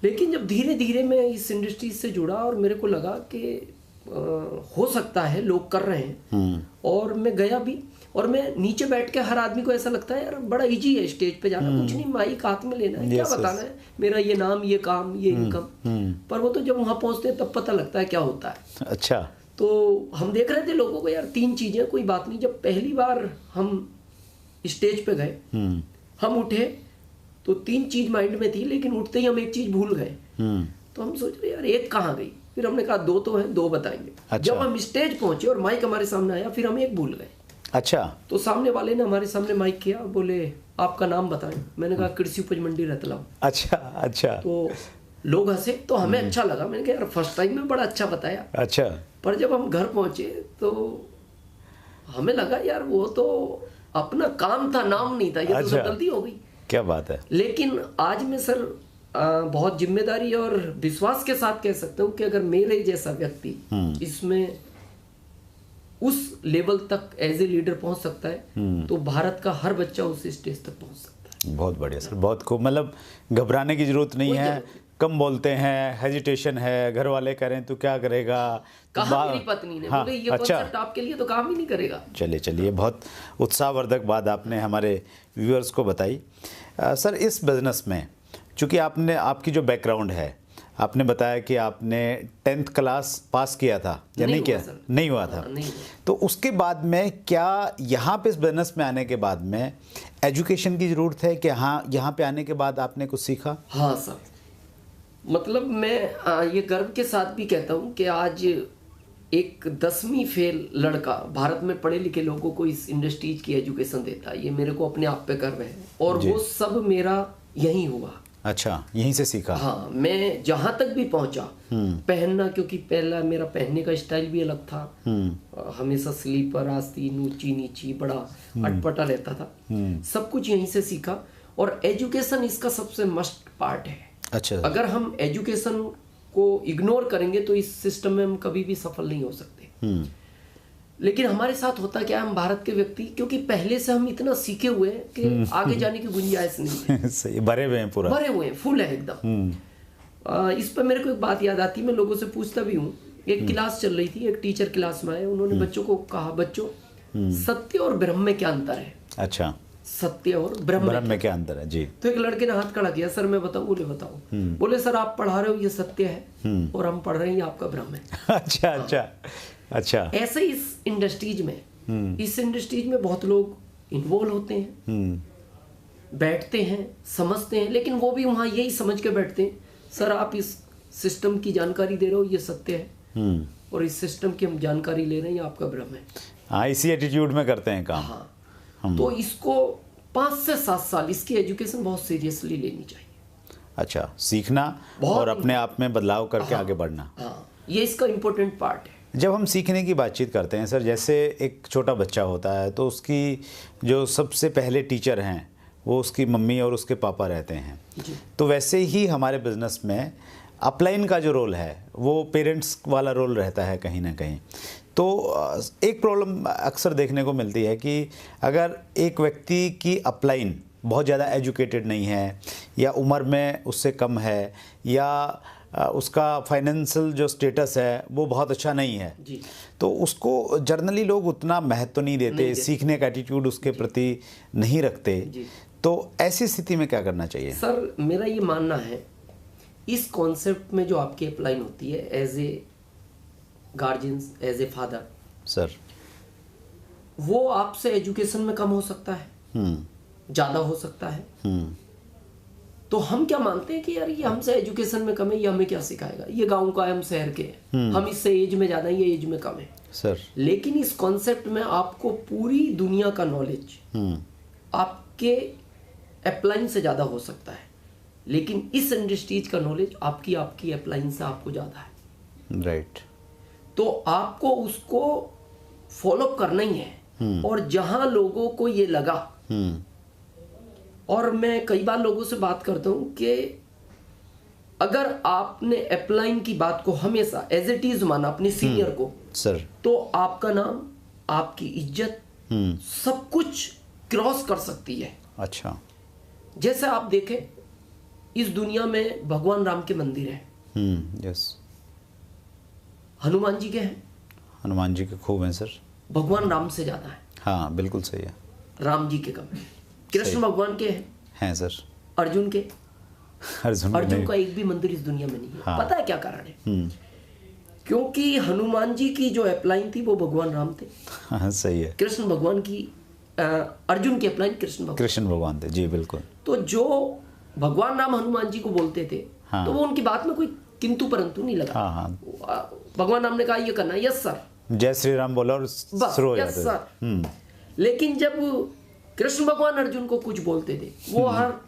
लेकिन जब धीरे धीरे मैं इस इंडस्ट्री से जुड़ा और मेरे को लगा कि हो सकता है लोग कर रहे हैं, और मैं गया भी। और मैं नीचे बैठ के, हर आदमी को ऐसा लगता है यार बड़ा इजी है स्टेज पे जाना, कुछ नहीं, माइक हाथ में लेना है, क्या बताना है, मेरा ये नाम, ये काम, ये इनकम। पर वो तो जब वहां पहुंचते हैं तब पता लगता है क्या होता है। अच्छा। तो हम देख रहे थे लोगों को, यार 3 चीजें, कोई बात नहीं। जब पहली बार हम स्टेज पे गए, हम उठे तो 3 चीज माइंड में थी, लेकिन उठते ही हम एक चीज भूल गए। तो हम सोच रहे यार एक कहाँ गई, फिर हमने कहा 2 तो है, 2 बताएंगे। अच्छा। जब हम स्टेज पहुंचे और माइक हमारे सामने आया, फिर हम एक भूल गए। अच्छा। तो सामने वाले ने हमारे सामने माइक किया, बोले आपका नाम बताएं। मैंने कहा कृषि उपज मंडी रतलाम। अच्छा अच्छा। तो लोग हंसे, तो हमें अच्छा लगा। मैंने कहा यार फर्स्ट टाइम में बड़ा अच्छा बताया। अच्छा। पर जब हम घर पहुंचे तो हमें लगा यार वो तो अपना काम था, नाम नहीं था, ये तो सब गलती हो गई। क्या बात है। लेकिन आज मैं सर बहुत जिम्मेदारी और विश्वास के साथ कह सकता हूँ कि अगर मेरे जैसा व्यक्ति इसमें उस लेवल तक एज ए लीडर पहुंच सकता है, तो भारत का हर बच्चा उस स्टेज तक पहुंच सकता है। बहुत बढ़िया सर, बहुत खूब। मतलब घबराने की जरूरत नहीं है, कम बोलते हैं, हेजिटेशन है, घर वाले करें तो क्या करेगा, कहा मेरी पत्नी ने। हाँ, बोले ये कॉन्सेप्ट आपके लिए तो काम ही नहीं करेगा। चलिए बहुत उत्साहवर्धक बात आपने हमारे व्यूअर्स को बताई। सर इस बिजनेस में चूँकि आपकी जो बैकग्राउंड है, आपने बताया कि आपने 10th क्लास पास किया था या नहीं किया? नहीं हुआ था। नहीं। तो उसके बाद में क्या यहाँ पे इस बिजनेस में आने के बाद में एजुकेशन की ज़रूरत है कि हाँ यहाँ पे आने के बाद आपने कुछ सीखा? हाँ सर, मतलब मैं ये गर्व के साथ भी कहता हूँ कि आज एक 10वीं फेल लड़का भारत में पढ़े लिखे लोगों को इस इंडस्ट्रीज की एजुकेशन देता है, ये मेरे को अपने आप पे गर्व है। और वो सब मेरा यहीं हुआ। अच्छा, यहीं से सीखा? हाँ, मैं जहां तक भी पहुंचा, पहनना, क्योंकि पहला मेरा पहनने का स्टाइल भी अलग था, हमेशा स्लीपर, आस्तीन, ऊंची नीची, बड़ा अटपटा रहता था। सब कुछ यहीं से सीखा। और एजुकेशन इसका सबसे मस्ट पार्ट है। अच्छा। अगर हम एजुकेशन को इग्नोर करेंगे तो इस सिस्टम में हम कभी भी सफल नहीं हो सकते। लेकिन हमारे साथ होता क्या, हम भारत के व्यक्ति, क्योंकि पहले से हम इतना सीखे हुए हैं कि आगे जाने की गुंजाइश नहीं है। सही, भरे हुए हैं, पूरा भरे हुए हैं, फुल है एकदम। इस पर मेरे को एक बात याद आती है, मैं लोगों से पूछता भी हूँ। एक क्लास चल रही थी, एक टीचर क्लास में आए, उन्होंने बच्चों को कहा, बच्चों सत्य और ब्रह्म में क्या अंतर है? अच्छा, सत्य और ब्रह्म में क्या अंतर है? जी। तो एक लड़के ने हाथ खड़ा किया, सर मैं बताऊं? बोले बताओ। बोले सर आप पढ़ा रहे हो ये सत्य है, और हम पढ़ रहे हैं ये आपका ब्रह्म है। अच्छा अच्छा अच्छा। ऐसे इस इंडस्ट्रीज में बहुत लोग इन्वॉल्व होते हैं, बैठते हैं, समझते हैं, लेकिन वो भी वहाँ यही समझ के बैठते हैं, सर आप इस सिस्टम की जानकारी दे रहे हो, ये सत्य है, और इस सिस्टम की हम जानकारी ले रहे हैं, ये आपका भ्रम है। हाँ, इसी एटीट्यूड में करते हैं काम। हाँ, तो इसको 5 से 7 साल इसकी एजुकेशन बहुत सीरियसली लेनी चाहिए। अच्छा, सीखना और अपने आप में बदलाव करके आगे बढ़ना। हाँ, ये इसका इम्पोर्टेंट पार्ट है। जब हम सीखने की बातचीत करते हैं सर, जैसे एक छोटा बच्चा होता है तो उसकी जो सबसे पहले टीचर हैं वो उसकी मम्मी और उसके पापा रहते हैं। तो वैसे ही हमारे बिजनेस में अपलाइन का जो रोल है वो पेरेंट्स वाला रोल रहता है कहीं ना कहीं। तो एक प्रॉब्लम अक्सर देखने को मिलती है कि अगर एक व्यक्ति की अपलाइन बहुत ज़्यादा एजुकेटेड नहीं है, या उम्र में उससे कम है, या उसका फाइनेंशियल जो स्टेटस है वो बहुत अच्छा नहीं है, तो उसको जर्नली लोग उतना महत्व नहीं देते, सीखने का एटीट्यूड उसके प्रति नहीं रखते। तो ऐसी स्थिति में क्या करना चाहिए? सर मेरा ये मानना है, इस कॉन्सेप्ट में जो आपकी अप्लाई होती है as a guardians, as a father sir, वो आपसे एजुकेशन में कम हो सकता है, ज़्यादा हो सकता है। तो हम क्या मानते हैं कि यार ये हमसे एजुकेशन में कम है, ये हमें क्या सिखाएगा, ये गांव का है, हम शहर के हैं, हम इससे एज में ज़्यादा है, ये एज में कम है सर। लेकिन इस कॉन्सेप्ट में आपको पूरी दुनिया का नॉलेज आपके अपलाइन से ज़्यादा हो सकता है, लेकिन इस इंडस्ट्रीज का नॉलेज आपकी अपलाइन से आपको ज़्यादा है। राइट। तो आपको उसको फॉलो करना ही है। और जहां लोगों को ये लगा, और मैं कई बार लोगों से बात करता हूं कि अगर आपने अपलाइन की बात को हमेशा एज इट इज माना अपने सीनियर को सर, तो आपका नाम, आपकी इज्जत, सब कुछ क्रॉस कर सकती है। अच्छा। जैसे आप देखें इस दुनिया में भगवान राम के मंदिर है, यस। हनुमान जी के हैं, हनुमान जी के खूब हैं सर। भगवान राम से ज्यादा है, हाँ बिल्कुल सही है। राम जी के कम है। कृष्ण भगवान के हैं सर। अर्जुन के, अर्जुन का नहीं। एक भी मंदिर इस दुनिया में नहीं है। हाँ। पता है क्या कारण है? क्योंकि हनुमान जी की जो अपलाइन थी वो भगवान राम थे, हाँ सही है। कृष्ण भगवान की अर्जुन की अपलाइन कृष्ण भगवान थे, जी बिल्कुल। तो जो भगवान राम हनुमान जी को बोलते थे, हाँ। तो वो उनकी बात में कोई किंतु परंतु नहीं लगा। हाँ हाँ। भगवान राम ने कहा ये करना, यस सर, जय श्री राम बोला और बस शुरू हो यस जाते थे। सर। लेकिन जब कृष्ण भगवान अर्जुन को कुछ बोलते थे, वो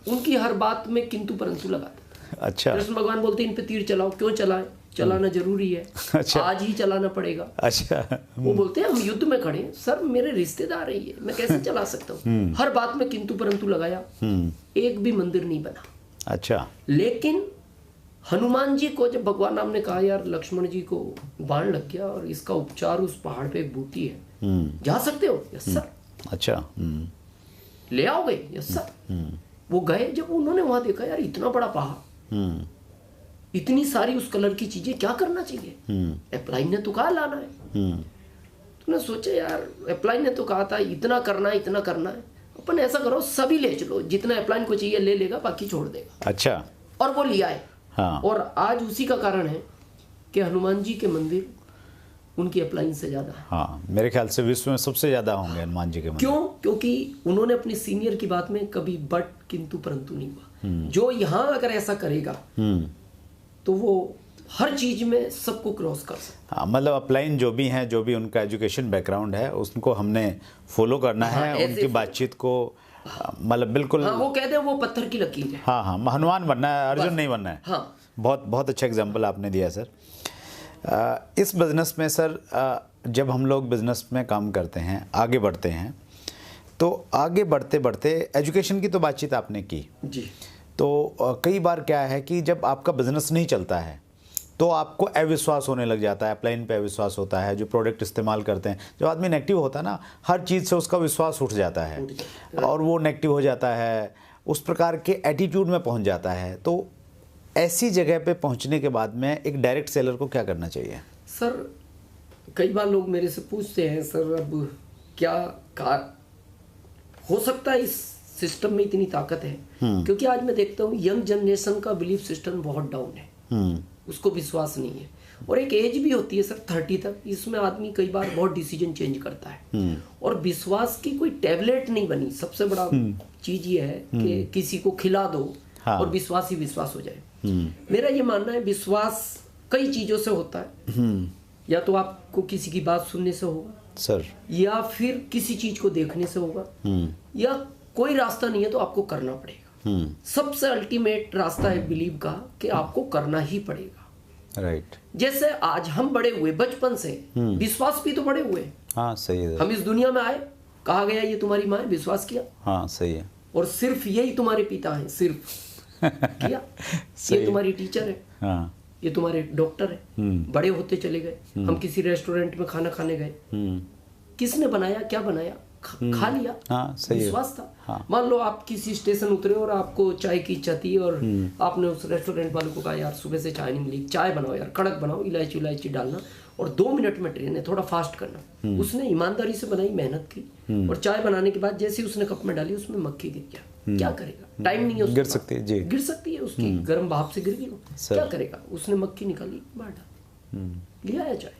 उनकी हर बात में किंतु परंतु लगाते थे। अच्छा। कृष्ण भगवान बोलते इन पे तीर चलाओ, क्यों चलाएं, चलाना जरूरी है। अच्छा। आज ही चलाना पड़ेगा। अच्छा। वो बोलते हैं हम युद्ध में खड़े हैं, सर मेरे रिश्तेदार है ये, मैं कैसे चला सकता हूँ। हर बात में किंतु परंतु लगाया, एक भी मंदिर नहीं बना। अच्छा। लेकिन हनुमान जी को जब भगवान राम ने कहा यार लक्ष्मण जी को बाण लग गया और इसका उपचार उस पहाड़ पे एक बूटी है, जा सकते हो? Yes sir. अच्छा। ले आओगे? Yes sir. वो गए, जब उन्होंने वहां देखा यार इतना बड़ा पहाड़, इतनी सारी उस कलर की चीजें, क्या करना चाहिए? अपलाइन ने तो कहा लाना है। तो ने सोचा यार अपलाइन ने तो कहा था इतना करना है, इतना करना है, अपन ऐसा करो सभी ले चलो, जितना अपलाइन को चाहिए ले लेगा, बाकी छोड़ देगा। अच्छा। और वो लिया है। हाँ। और आज उसी का कारण है कि हनुमान जी के मंदिर उनकी अपलाइन से ज्यादा है। हाँ, मेरे ख्याल से विश्व में सबसे ज्यादा होंगे हनुमान जी के मंदिर। क्यों? क्योंकि उन्होंने अपने सीनियर की बात में कभी बट किंतु परंतु नहीं हुआ। जो यहाँ अगर ऐसा करेगा तो वो हर चीज में सबको क्रॉस कर सकता। हाँ, मतलब अपलाइन जो भी हैं, जो भी उनका एजुकेशन बैकग्राउंड है, उसको हमने फॉलो करना है। उनकी बातचीत को मतलब बिल्कुल। हाँ, वो कहते हैं वो पत्थर की लकीर है। हाँ हाँ, हनुमान बनना है, अर्जुन नहीं बनना है। हाँ। बहुत बहुत अच्छा एग्जाम्पल आपने दिया सर। इस बिज़नेस में सर, जब हम लोग बिज़नेस में काम करते हैं, आगे बढ़ते हैं, तो आगे बढ़ते बढ़ते एजुकेशन की तो बातचीत आपने की जी। तो कई बार क्या है कि जब आपका बिज़नेस नहीं चलता है तो आपको अविश्वास होने लग जाता है, अपलाइन पे अविश्वास होता है। जो प्रोडक्ट इस्तेमाल करते हैं, जब आदमी नेगेटिव होता है ना, हर चीज़ से उसका विश्वास उठ जाता है और वो नेगेटिव हो जाता है, उस प्रकार के एटीट्यूड में पहुंच जाता है। तो ऐसी जगह पे पहुंचने के बाद में एक डायरेक्ट सेलर को क्या करना चाहिए? सर कई बार लोग मेरे से पूछते हैं सर अब क्या हो सकता है इस सिस्टम में इतनी ताकत है? क्योंकि आज मैं देखता हूँ यंग जनरेशन का बिलीफ सिस्टम बहुत डाउन है, उसको विश्वास नहीं है। और एक एज भी होती है सर 30 तक, इसमें आदमी कई बार बहुत डिसीजन चेंज करता है। और विश्वास की कोई टैबलेट नहीं बनी। सबसे बड़ा चीज ये है कि किसी को खिला दो और विश्वास ही विश्वास हो जाए। मेरा ये मानना है विश्वास कई चीजों से होता है। या तो आपको किसी की बात सुनने से होगा सर, या फिर किसी चीज को देखने से होगा, या कोई रास्ता नहीं है तो आपको करना पड़ेगा। सबसे अल्टीमेट रास्ता है बिलीव का कि आपको करना ही पड़ेगा। राइट। जैसे आज हम बड़े हुए बचपन से, विश्वास भी तो बड़े हुए। हाँ सही है। हम इस दुनिया में आए, कहा गया ये तुम्हारी माँ है, विश्वास किया। हाँ सही है। और सिर्फ यही तुम्हारे पिता हैं, सिर्फ किया। ये तुम्हारी टीचर है, हाँ। ये तुम्हारे डॉक्टर है। बड़े होते चले गए। हम किसी रेस्टोरेंट में खाना खाने गए, किसने बनाया, क्या बनाया, खा लिया। हाँ, सही विश्वास था। हाँ। मान लो आप किसी स्टेशन उतरे और आपको चाय की इच्छा थी और आपने उस रेस्टोरेंट वाले को कहा यार सुबह से चाय नहीं मिली, चाय बनाओ यार, कड़क बनाओ, इलायची इलायची डालना और 2 मिनट में ट्रेन है, थोड़ा फास्ट करना। उसने ईमानदारी से बनाई, मेहनत की, और चाय बनाने के बाद जैसे ही उसने कप में डाली उसमें मक्खी गिर गया। क्या करेगा? टाइम नहीं है उसके गिर पास। सकती है जी, गिर सकती है, उसकी गर्म भाप से गिर गई वो। क्या करेगा? उसने मक्खी निकाली, बाहर डाल लिया आया चाय।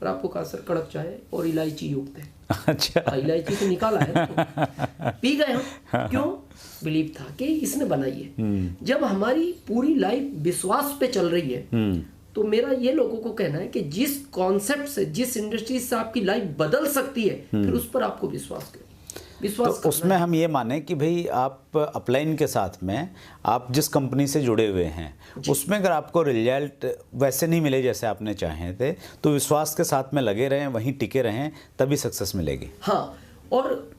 और आपको कहा सर कड़क चाय और इलायची युक्त है। अच्छा। इलायची तो निकाला है तो पी गए हम। क्यों? बिलीव था कि इसने बनाई है। जब हमारी पूरी लाइफ विश्वास पे चल रही है तो मेरा ये लोगों को कहना है कि जिस कॉन्सेप्ट से, जिस इंडस्ट्री से आपकी लाइफ बदल सकती है, फिर उस पर आपको विश्वास करें। विश्वास तो उसमें हम ये माने कि भाई आप अपलाइन के साथ में आप जिस कंपनी से जुड़े हुए हैं उसमें अगर आपको रिजल्ट वैसे नहीं मिले जैसे आपने चाहे थे, तो विश्वास के साथ में लगे रहें, वहीं टिके रहें, तभी सक्सेस मिलेगी। हाँ, और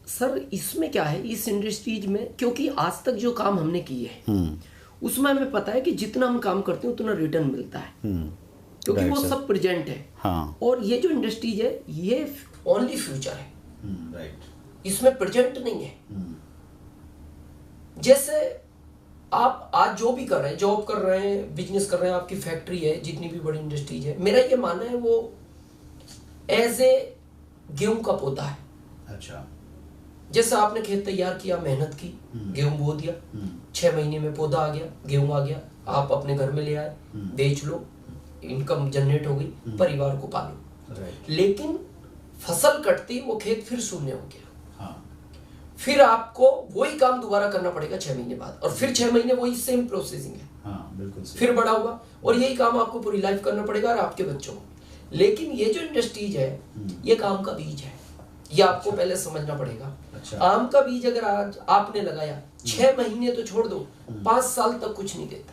सर इसमें क्या है, इस इंडस्ट्रीज में क्योंकि आज तक जो काम हमने किए हैं उसमें हमें पता है कि जितना हम काम करते हैं उतना रिटर्न मिलता है, क्योंकि वो सब प्रेजेंट है। हाँ। और ये जो इंडस्ट्रीज है ये ओनली फ्यूचर है, राइट, इसमें प्रेजेंट नहीं है। जैसे आप आज जो भी कर रहे हैं, जॉब कर रहे हैं, बिजनेस कर रहे हैं, आपकी फैक्ट्री है, जितनी भी बड़ी इंडस्ट्रीज है, मेरा ये मानना है वो एज ए गेहूं का पौधा है। अच्छा। जैसे आपने खेत तैयार किया, मेहनत की, गेहूं बो दिया, 6 महीने में पौधा आ गया, गेहूं आ गया, आप अपने घर में ले आए, बेच लो, इनकम जनरेट हो गई, परिवार को पालो। लेकिन फसल कटती, वो खेत फिर शून्य हो गया। फिर आपको वही काम दोबारा करना पड़ेगा 6 महीने बाद, और फिर 6 महीने वही सेम प्रोसेसिंग है। हाँ, बिल्कुल सही। फिर बड़ा हुआ, और यही काम आपको पूरी लाइफ करना पड़ेगा और आपके बच्चों को। लेकिन ये जो इंडस्ट्रीज है ये काम का बीज है, ये आपको पहले समझना पड़ेगा। अच्छा। आम का बीज अगर आज आपने लगाया, 6 महीने तो छोड़ दो, 5 साल तक कुछ नहीं देता।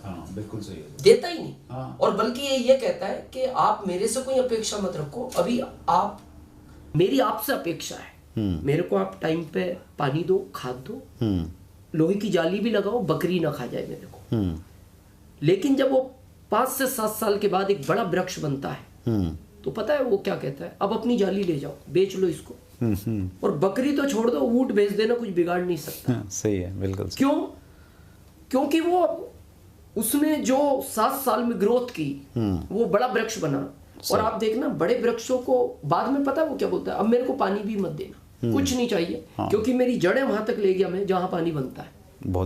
हाँ, बिल्कुल सही है। देता ही नहीं। हाँ। और बल्कि ये कहता है कि आप मेरे से कोई अपेक्षा मत रखो, अभी आप मेरी आपसे अपेक्षा है, मेरे को आप टाइम पे पानी दो, खाद दो, लोहे की जाली भी लगाओ, बकरी ना खा जाए मेरे को। लेकिन जब वो 5 से 7 साल के बाद एक बड़ा वृक्ष बनता है तो पता है वो क्या कहता है, अब अपनी जाली ले जाओ, बेच लो इसको, और बकरी तो छोड़ दो, ऊंट बेच देना, कुछ बिगाड़ नहीं सकता। सही है, बिल्कुल सही। क्यों? क्योंकि वो उसने जो 7 साल में ग्रोथ की वो बड़ा वृक्ष बना। और आप देखना बड़े वृक्षों को बाद में पता है वो क्या बोलता है, अब मेरे को पानी भी मत देना, कुछ नहीं चाहिए, क्योंकि मेरी जड़ें वहां तक ले गया मैं जहां पानी बनता है।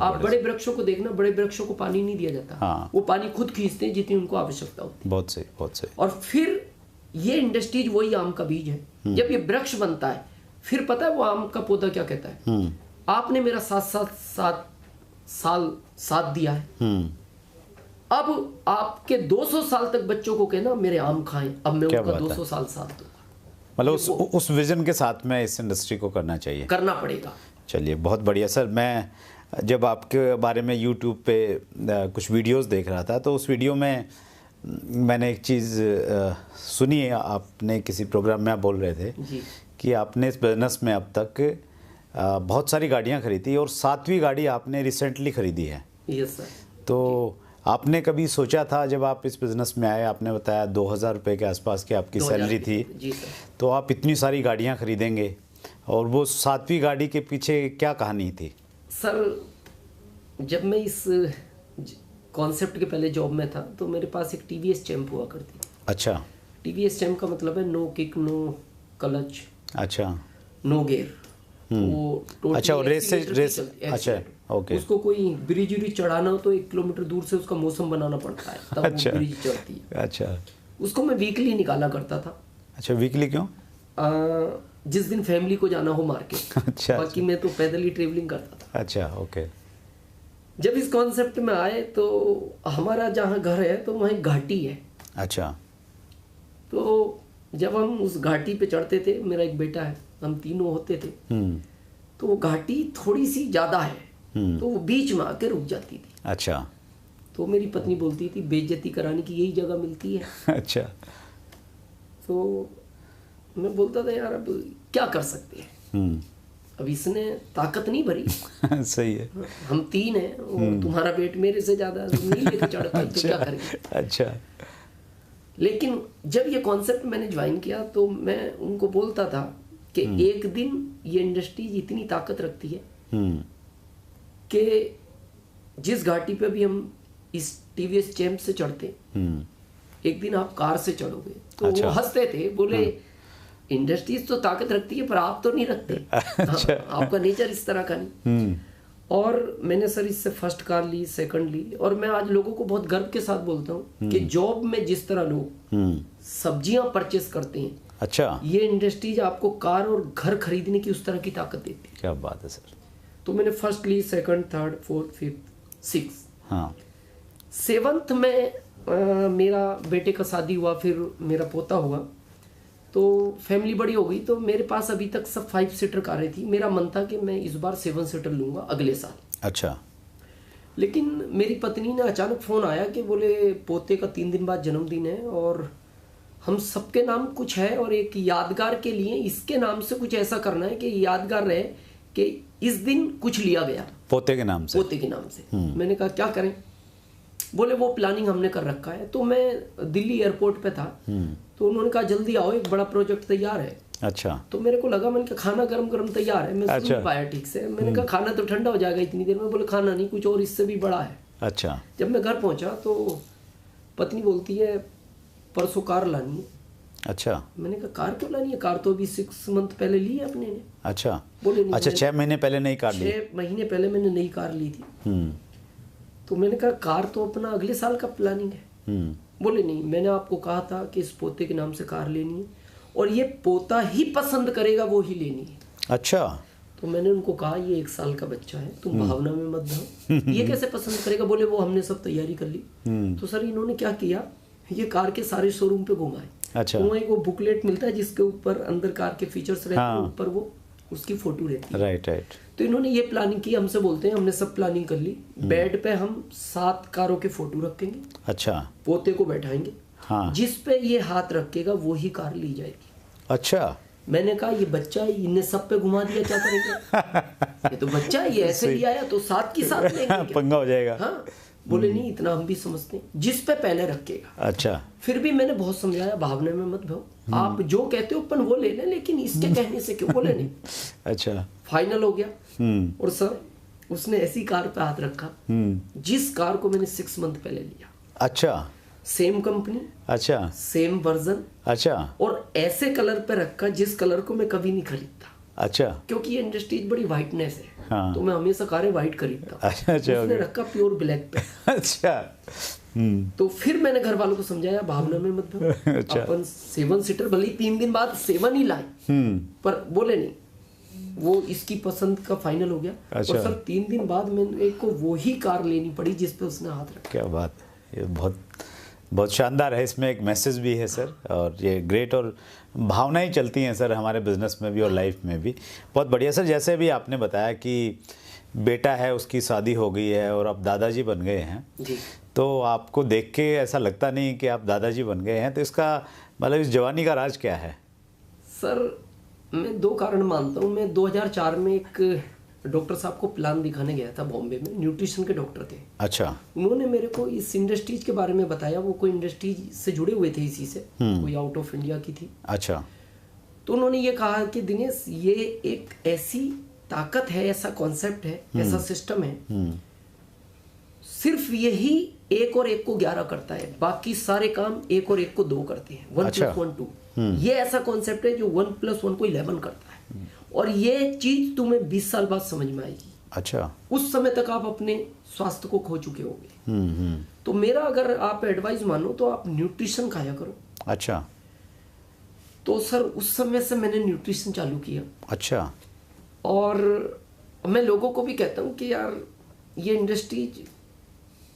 आप बड़े वृक्षों को देखना, बड़े वृक्षों को पानी नहीं दिया जाता। हाँ। वो पानी खुद खींचते हैं जितनी उनको आवश्यकता होती है। बहुत सही, बहुत सही। और फिर ये इंडस्ट्रीज वही आम का बीज है। जब ये वृक्ष बनता है, फिर पता है वो आम का पौधा क्या कहता है, आपने मेरा 7 साल साथ दिया है, अब आपके 200 साल तक बच्चों को कहना मेरे आम खाएं, अब मैं उनका 200 साल साथ दूंगा। मतलब उस विजन के साथ में इस इंडस्ट्री को करना चाहिए, करना पड़ेगा। चलिए, बहुत बढ़िया सर। मैं जब आपके बारे में यूट्यूब पे कुछ वीडियोस देख रहा था तो उस वीडियो में मैंने एक चीज़ सुनी है, आपने किसी प्रोग्राम में आप बोल रहे थे जी। कि आपने इस बिजनेस में अब तक बहुत सारी गाड़ियाँ खरीदी और 7वीं गाड़ी आपने रिसेंटली खरीदी है। Yes sir. तो आपने कभी सोचा था जब आप इस बिज़नेस में आए, आपने बताया 2000 रुपये के आसपास की आपकी सैलरी थी, जी सर, तो आप इतनी सारी गाड़ियाँ खरीदेंगे, और वो 7वीं गाड़ी के पीछे क्या कहानी थी? सर जब मैं इस कॉन्सेप्ट के पहले जॉब में था तो मेरे पास एक टीवीएस चैंप हुआ करती। अच्छा। टीवीएस चैंप का मतलब है नो किक, नो क्लच, अच्छा, नो गेयर। वो अच्छा, और रेस अच्छा, ओके। उसको कोई ब्रिज व्रिज चढ़ाना हो तो 1 किलोमीटर दूर से उसका मौसम बनाना पड़ता है, तब अच्छा, वो ब्रिज चढ़ती है। अच्छा। उसको मैं वीकली निकाला करता था। अच्छा, वीकली क्यों? जिस दिन फैमिली को जाना हो मार्केट। अच्छा, बाकी मैं तो पैदल ही ट्रेवलिंग करता था। अच्छा, ओके। जब इस कॉन्सेप्ट में आए तो हमारा जहाँ घर है तो वहाँ एक घाटी है। अच्छा। तो जब हम उस घाटी पे चढ़ते थे, मेरा एक बेटा है, हम तीनों होते थे, तो वो घाटी थोड़ी सी ज़्यादा है, तो वो बीच में आके रुक जाती थी। अच्छा। तो मेरी पत्नी बोलती थी बेइज्जती कराने की यही जगह मिलती है। अच्छा। तो मैं बोलता था यार अब क्या कर सकते हैं, अब इसने ताकत नहीं भरी। सही है। हम 3 हैं और तुम्हारा वेट मेरे से ज़्यादा, नहीं लेके चढ़ पाई तो क्या करेंगे। अच्छा। लेकिन जब ये कॉन्सेप्ट मैंने ज्वाइन किया तो मैं उनको बोलता था कि एक दिन ये इंडस्ट्री इतनी ताकत रखती है कि जिस घाटी पे भी हम इस टीवीएस चैंप से चढ़ते, एक दिन आप कार से चढ़ोगे। तो अच्छा। वो हंसते थे, बोले इंडस्ट्रीज तो ताकत रखती है पर आप तो नहीं रखते। अच्छा। आपका नेचर इस तरह का नहीं। और मैंने सर इससे फर्स्ट कार ली, सेकंड ली, और मैं आज लोगों को बहुत गर्व के साथ बोलता हूँ कि जॉब में जिस तरह लोग सब्जियां परचेस करते हैं, अच्छा, ये इंडस्ट्रीज आपको कार और घर खरीदने की उस तरह की ताकत देती है। क्या बात है सर। तो मैंने फर्स्ट ली, second, third, fourth, fifth, six, हाँ, सेवंथ में मेरा बेटे का शादी हुआ, फिर मेरा पोता हुआ, तो फैमिली बड़ी हो गई, तो मेरे पास अभी तक सब 5 सीटर कारें थी। मेरा मन था कि मैं इस बार 7 सीटर लूँगा अगले साल। अच्छा, लेकिन मेरी पत्नी ने अचानक फ़ोन आया कि बोले पोते का 3 दिन बाद जन्मदिन है और हम सबके नाम कुछ है और एक यादगार के लिए इसके नाम से कुछ ऐसा करना है कि यादगार रहे कि इस दिन कुछ लिया गया पोते के नाम से। पोते के नाम से। मैंने कहा क्या करें? बोले वो प्लानिंग हमने कर रखा है। तो मैं दिल्ली एयरपोर्ट पे था, तो उन्होंने कहा जल्दी आओ, एक बड़ा प्रोजेक्ट तैयार है। अच्छा, तो मेरे को लगा, मैंने कहा खाना गरम गरम तैयार है, मैं सुन नहीं पाया ठीक से। मैंने कहा खाना तो ठंडा हो जाएगा इतनी देर में। बोले खाना नहीं, कुछ और इससे भी बड़ा है। अच्छा, जब मैं घर पहुंचा तो पत्नी बोलती है परसों कार लानी है। अच्छा, मैंने कहा कार क्यों लानी है? कार तो अभी 6 मंथ पहले ली है अपने ने। अच्छा, बोले नहीं, अच्छा, 6 महीने पहले नई कार ली। 6 महीने पहले मैंने नई कार ली थी। हम्म, तो मैंने कहा कार तो अपना अगले साल का प्लानिंग है। बोले नहीं, मैंने आपको कहा था कि इस पोते के नाम से कार लेनी है और ये पोता ही पसंद करेगा वो ही लेनी है। अच्छा, तो मैंने उनको कहा ये 1 साल का बच्चा है, तुम भावना में मत जाओ, ये कैसे पसंद करेगा? बोले वो हमने सब तैयारी कर ली। तो सर इन्होंने क्या किया, ये कार के सारे शोरूम पे घुमाए। अच्छा, तो वहाँ एक वो बुकलेट मिलता है जिसके ऊपर अंदर कार के फीचर्स रहते हैं, ऊपर वो उसकी फोटो रहती है। Right, right. तो इन्होंने ये प्लानिंग की, हमसे बोलते हैं हमने सब प्लानिंग कर ली। बेड पे हम 7 कारों के फोटो रखेंगे, अच्छा, पोते को बैठाएंगे, हाँ, जिस पे ये हाथ रखेगा वो ही कार ली जाएगी। अच्छा, मैंने कहा ये बच्चा है, इन्हें सब पे घुमा दिया, क्या करेंगे? ये तो बच्चा है, ये ऐसे लिया आया तो 7 की 7 लेंगे क्या? पंगा हो जाएगा। हाँ, बोले नहीं इतना हम भी समझते हैं, जिस पे पहले रखेगा। अच्छा, फिर भी मैंने बहुत समझाया, भावना में मत भाओ, आप जो कहते हो अपन वो ले लें, लेकिन इसके कहने से क्यों? बोले नहीं। अच्छा, फाइनल हो गया। और सर उसने ऐसी कार पे हाथ रखा जिस कार को मैंने 6 मंथ पहले लिया। अच्छा, सेम कंपनी, अच्छा, सेम वर्जन, अच्छा, और ऐसे कलर पे रखा जिस कलर को मैं कभी नहीं खरीदता, अच्छा, क्योंकि ये इंडस्ट्रीज बड़ी व्हाइटनेस है। हाँ। तो मैं हमेशा कारें व्हाइट खरीदता हूं। अच्छा, उसने okay। रखा प्योर ब्लैक पे। अच्छा, तो फिर मैंने घर वालों को समझाया भावना में मत भाओ, अच्छा। अपन 7 सीटर भले ही 3 दिन बाद 7 ही लाए, पर बोले नहीं, वो इसकी पसंद का फाइनल हो गया। अच्छा। और सर 3 दिन बाद मैंने को वो ही कार लेनी पड़ी जिस पे उसने हाथ रखा। क्या बात है, ये बहुत बहुत शानदार है। इसमें एक मैसेज भी है सर, और ये ग्रेट, और भावनाएं चलती हैं सर हमारे बिजनेस में भी और लाइफ में भी। बहुत बढ़िया सर। जैसे भी आपने बताया कि बेटा है, उसकी शादी हो गई है और अब दादाजी बन गए हैं, जी। तो आपको देख के ऐसा लगता नहीं कि आप दादाजी बन गए हैं, तो इसका मतलब इस जवानी का राज क्या है? सर मैं 2 कारण मानता हूँ। मैं 2004 में एक डॉक्टर साहब को प्लान दिखाने गया था बॉम्बे में, न्यूट्रिशन के डॉक्टर थे। अच्छा। उन्होंने मेरे को इस इंडस्ट्रीज के बारे में बताया, वो कोई इंडस्ट्रीज से जुड़े हुए थे इसी से, कोई आउट ऑफ इंडिया की थी। अच्छा। तो उन्होंने ये कहा कि दिनेश ये एक ऐसी ताकत है, ऐसा कॉन्सेप्ट है, ऐसा सिस्टम है, सिर्फ यही 1 और 1 को 11 करता है, बाकी सारे काम 1 और 1 को 2 करते हैं। 1 + 1 2। ये ऐसा कॉन्सेप्ट है जो 1 + 1 को 11 करता है, और ये चीज तुम्हें 20 साल बाद समझ में आएगी। अच्छा। उस समय तक आप अपने स्वास्थ्य को खो चुके होंगे। तो मेरा अगर आप एडवाइस मानो तो आप न्यूट्रिशन खाया करो। अच्छा। तो सर उस समय से मैंने न्यूट्रिशन चालू किया। अच्छा। और मैं लोगों को भी कहता हूँ कि यार ये इंडस्ट्री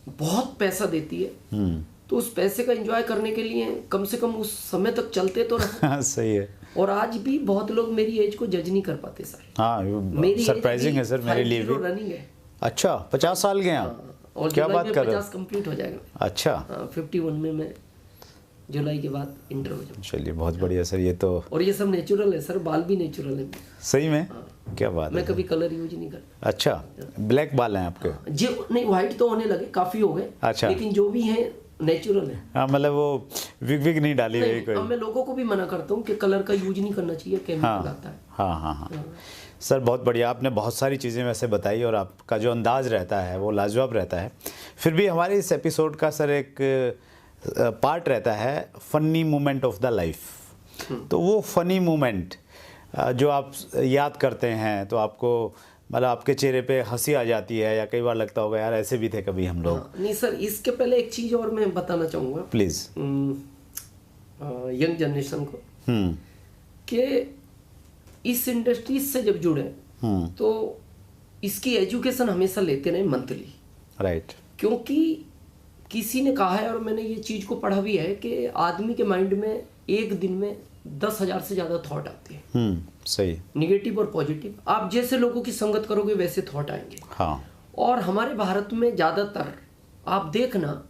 बहुत पैसा देती है, तो उस पैसे का एंजॉय करने के लिए कम से कम उस समय तक चलते तो रहो। सही है। और आज भी बहुत लोग मेरी एज को जज नहीं कर पाते सर। हाँ, मेरी सरप्राइजिंग है सर मेरे लिए भी। रनिंग है। अच्छा, 50 साल के हैं आप? और क्या जुलाई बात में कर रहे हो? 50 कंप्लीट हो जाएगा। अच्छा। 51 में मैं जुलाई के बाद इंटर हो जाऊँ। चलिए बहुत बढ़िया सर। ये तो और ये सब नेचुरल है सर, बाल भी नेचुरल है। सही में? क्या बात मैं है। कभी कलर यूज नहीं करता। अच्छा, ब्लैक बाल हैं आपके? जो नहीं, व्हाइट तो होने लगे, काफी हो गए। अच्छा। लेकिन जो भी है नेचुरल है। हाँ, मतलब वो विग नहीं डाली हुई कोई? मैं लोगों को भी मना करता हूँ कि कलर का यूज नहीं करना चाहिए, केमिकल आता है। हाँ हाँ हाँ। सर बहुत बढ़िया, आपने बहुत सारी चीज़ें वैसे बताई, और आपका जो अंदाज रहता है वो लाजवाब रहता है। फिर भी हमारे इस एपिसोड का सर एक पार्ट रहता है funny moment of the life. तो वो फनी मोमेंट जो आप याद करते हैं तो आपको मतलब आपके चेहरे पे हंसी आ जाती है या कई बार लगता होगा यार ऐसे भी थे कभी हम लोग? हाँ, नहीं सर, इसके पहले एक चीज़ और मैं बताना चाहूँगा प्लीज़। यंग जनरेशन को कि इस इंडस्ट्री से जब जुड़े तो इसकी एजुकेशन हमेशा लेते रहे मंथली। राइट। क्योंकि किसी ने कहा है और मैंने ये चीज़ को पढ़ा भी है कि आदमी के माइंड में एक दिन में 10,000 से ज़्यादा थॉट आते हैं। सही। निगेटिव और पॉजिटिव। आप जैसे लोगों की संगत करोगे वैसे थॉट आएंगे। हाँ। और हमारे भारत में ज़्यादातर आप देखना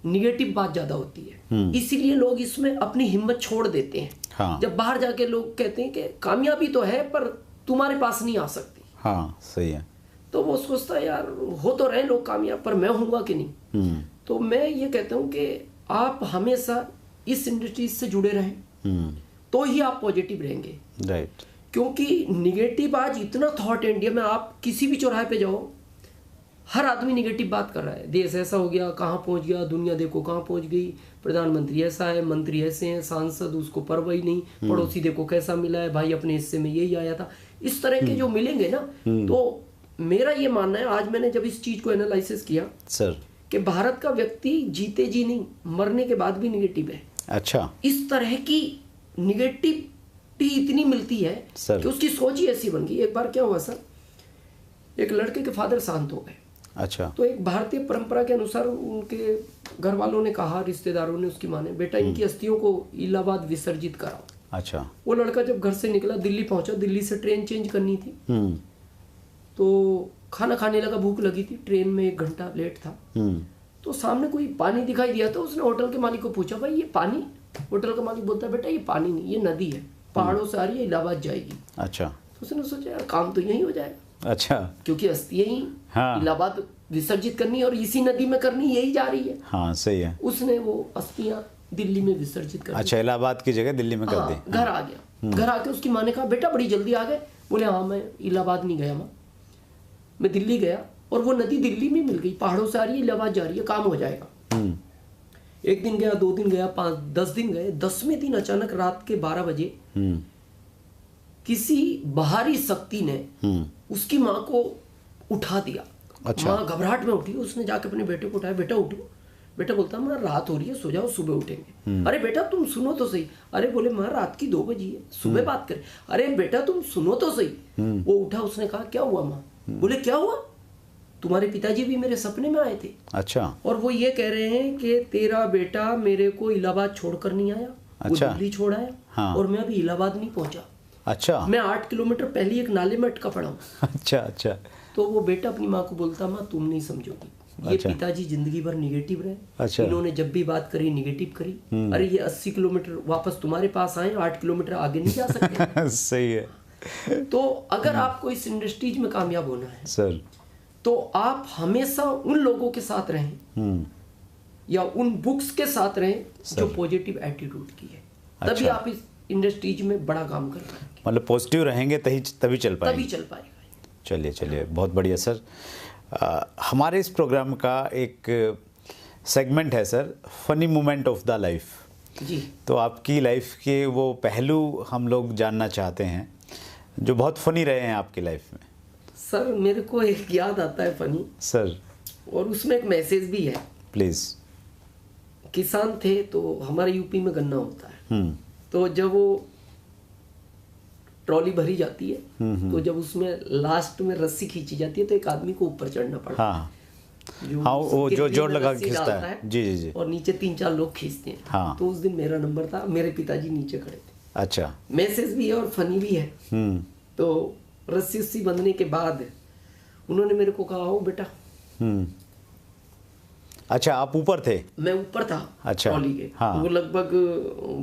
निगेटिव बात ज़्यादा होती है, इसीलिए लोग इसमें अपनी हिम्मत छोड़ देते हैं। हाँ। जब बाहर जाके लोग कहते हैं कि कामयाबी तो है पर तुम्हारे पास नहीं आ सकती। हाँ सही है। तो वो सोचता है यार हो तो रहे लोग कामयाब पर मैं होऊंगा कि नहीं। तो मैं ये कहता हूँ कि आप हमेशा इस इंडस्ट्री से जुड़े रहें तो ही आप पॉजिटिव रहेंगे। राइट। क्योंकि निगेटिव आज इतना थॉट है इंडिया में, आप किसी भी चौराहे पे जाओ हर आदमी निगेटिव बात कर रहा है। देश ऐसा हो गया, कहाँ पहुँच गया, दुनिया देखो कहाँ पहुँच गई, प्रधानमंत्री ऐसा है, मंत्री ऐसे हैं, सांसद उसको परवाही नहीं, पड़ोसी देखो कैसा मिला है, भाई अपने हिस्से में यही आया था। इस तरह के जो मिलेंगे ना, तो मेरा ये मानना है, आज मैंने जब इस चीज को एनालिसिस किया सर कि भारत का व्यक्ति जीते जी नहीं मरने के बाद भी निगेटिव है। अच्छा। इस तरह की निगेटिविटी इतनी मिलती है सर कि उसकी सोच ही ऐसी बन गई। एक बार क्या हुआ सर, एक लड़के के फादर शांत हो गए। अच्छा। तो एक भारतीय परंपरा के अनुसार उनके घर वालों ने कहा, रिश्तेदारों ने, उसकी माँ ने, बेटा इनकी अस्थियों को इलाहाबाद विसर्जित कराओ। अच्छा। वो लड़का जब घर से निकला, दिल्ली पहुंचा, दिल्ली से ट्रेन चेंज करनी थी, तो खाना खाने लगा, भूख लगी थी, ट्रेन में 1 घंटा लेट था। तो सामने कोई पानी दिखाई दिया, तो उसने होटल के मालिक को पूछा, भाई ये पानी? होटल का मालिक बोलता है, बेटा ये पानी नहीं, ये नदी है, पहाड़ों से आ रही है, इलाहाबाद जाएगी। अच्छा। तो उसने सोचा यार काम तो यही हो जाएगा। अच्छा। क्योंकि अस्थियां ही इलाहाबाद विसर्जित करनी और इसी नदी में करनी, यही जा रही है। हाँ सही है। उसने वो अस्थियां दिल्ली में विसर्जित कर दी। अच्छा, इलाहाबाद की जगह दिल्ली में कर दी। घर आ गया। घर आके उसकी माँ ने कहा, बेटा बड़ी जल्दी आ गए? बोले हाँ, मैं इलाहाबाद नहीं गया माँ, मैं दिल्ली गया और वो नदी दिल्ली में मिल गई, पहाड़ों से आ रही है, इलाहाबाद जा रही है, काम हो जाएगा। 1 दिन गया, 2 दिन गया, 5-10 दिन गए। 10वें दिन अचानक रात के 12 बजे किसी बाहरी शक्ति ने उसकी माँ को उठा दिया। अच्छा। माँ घबराहट में उठी, उसने जाके अपने बेटे को उठाया, बेटा उठो। बेटा बोलता, माँ रात हो रही है, सो जाओ, सुबह उठेंगे। अरे बेटा तुम सुनो तो सही। अरे बोले माँ रात की 2 बजी है, सुबह बात करें। अरे बेटा तुम सुनो तो सही। वो उठा, उसने कहा क्या हुआ माँ? बोले क्या हुआ? तुम्हारे पिताजी भी मेरे सपने में आए थे। अच्छा। और वो ये कह रहे हैं कि तेरा बेटा मेरे को इलाहाबाद छोड़कर नहीं आया। अच्छा। वो दिल्ली छोड़ आया। हाँ। और मैं अभी इलाहाबाद नहीं पहुंचा। अच्छा। मैं 8 किलोमीटर पहले एक नाले में अटका पड़ा हूँ। अच्छा। अच्छा। तो वो बेटा अपनी माँ को बोलता, माँ तुम नहीं समझोगी, ये अच्छा। पिताजी जिंदगी भर निगेटिव रहे। अच्छा। इन्होंने जब भी बात करी निगेटिव करी। अरे ये 80 किलोमीटर वापस तुम्हारे पास आए, 8 किलोमीटर आगे नहीं जा सकते। सही है। तो अगर आपको इस इंडस्ट्रीज में कामयाब होना है सर तो आप हमेशा उन लोगों के साथ रहें या उन बुक्स के साथ रहें जो पॉजिटिव एटीट्यूड की है। तभी अच्छा। आप इस इंडस्ट्रीज में बड़ा काम कर पाएंगे। मतलब पॉजिटिव रहेंगे तभी चल पाएंगे। तभी चल पाएगा। चलिए चलिए, बहुत बढ़िया सर। हमारे इस प्रोग्राम का एक सेगमेंट है sir, funny moment of the life. जी। तो आपकी लाइफ के वो पहलू हम लोग जानना चाहते हैं जो बहुत फनी रहे हैं आपकी लाइफ में। सर मेरे को एक याद आता है फनी सर, और उसमें एक मैसेज भी है। प्लीज। किसान थे तो हमारे यूपी में गन्ना होता है। तो जब वो ट्रॉली भरी जाती है तो जब उसमें लास्ट में रस्सी खींची जाती है तो एक आदमी को ऊपर चढ़ना पड़ता है। हाँ हाँ, वो जो जोर लगा के खींचता है। जी जी जी। और नीचे 3-4 लोग खींचते हैं। हाँ। तो उस दिन मेरा नंबर था, मेरे पिताजी नीचे खड़े थे। अच्छा। मैसेज भी है और फनी भी है। तो रस्सी उस्सी बंधने के बाद उन्होंने मेरे को कहा, आओ बेटा। अच्छा, आप ऊपर थे? मैं ऊपर था। अच्छा। ट्रॉली के। हाँ। वो लगभग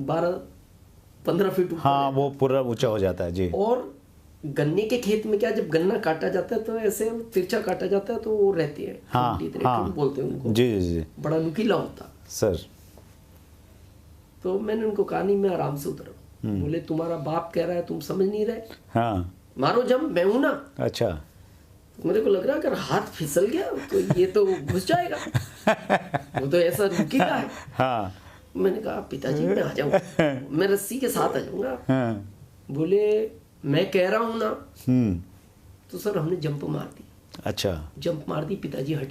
12-15 फीट ऊपर। हाँ, वो पूरा ऊंचा हो जाता है जी। और गन्ने के खेत में क्या, जब गन्ना काटा जाता है तो ऐसे तिरछा काटा जाता है तो वो रहते हैं। हाँ, हाँ, बोलते हैं उनको। जी जी जी। बड़ा नुकीला होता सर। तो मैंने उनको कहा, नहीं मैं आराम से उतरा। बोले तुम्हारा बाप कह रहा है, तुम समझ नहीं रहे, हाँ। मारो जम, मैं हूं ना। अच्छा। मेरे को लग रहा है अगर हाथ फिसल गया तो ये तो घुस जाएगा। वो तो ऐसा नुकीला है। हाँ। मैंने कहा पिताजी मैं आ जाऊंगा, मैं रस्सी के साथ आ जाऊंगा। हाँ। बोले मैं कह रहा हूं ना। तो सर हमने जंप मार दी। अच्छा, जंप मार दी, पिताजी हट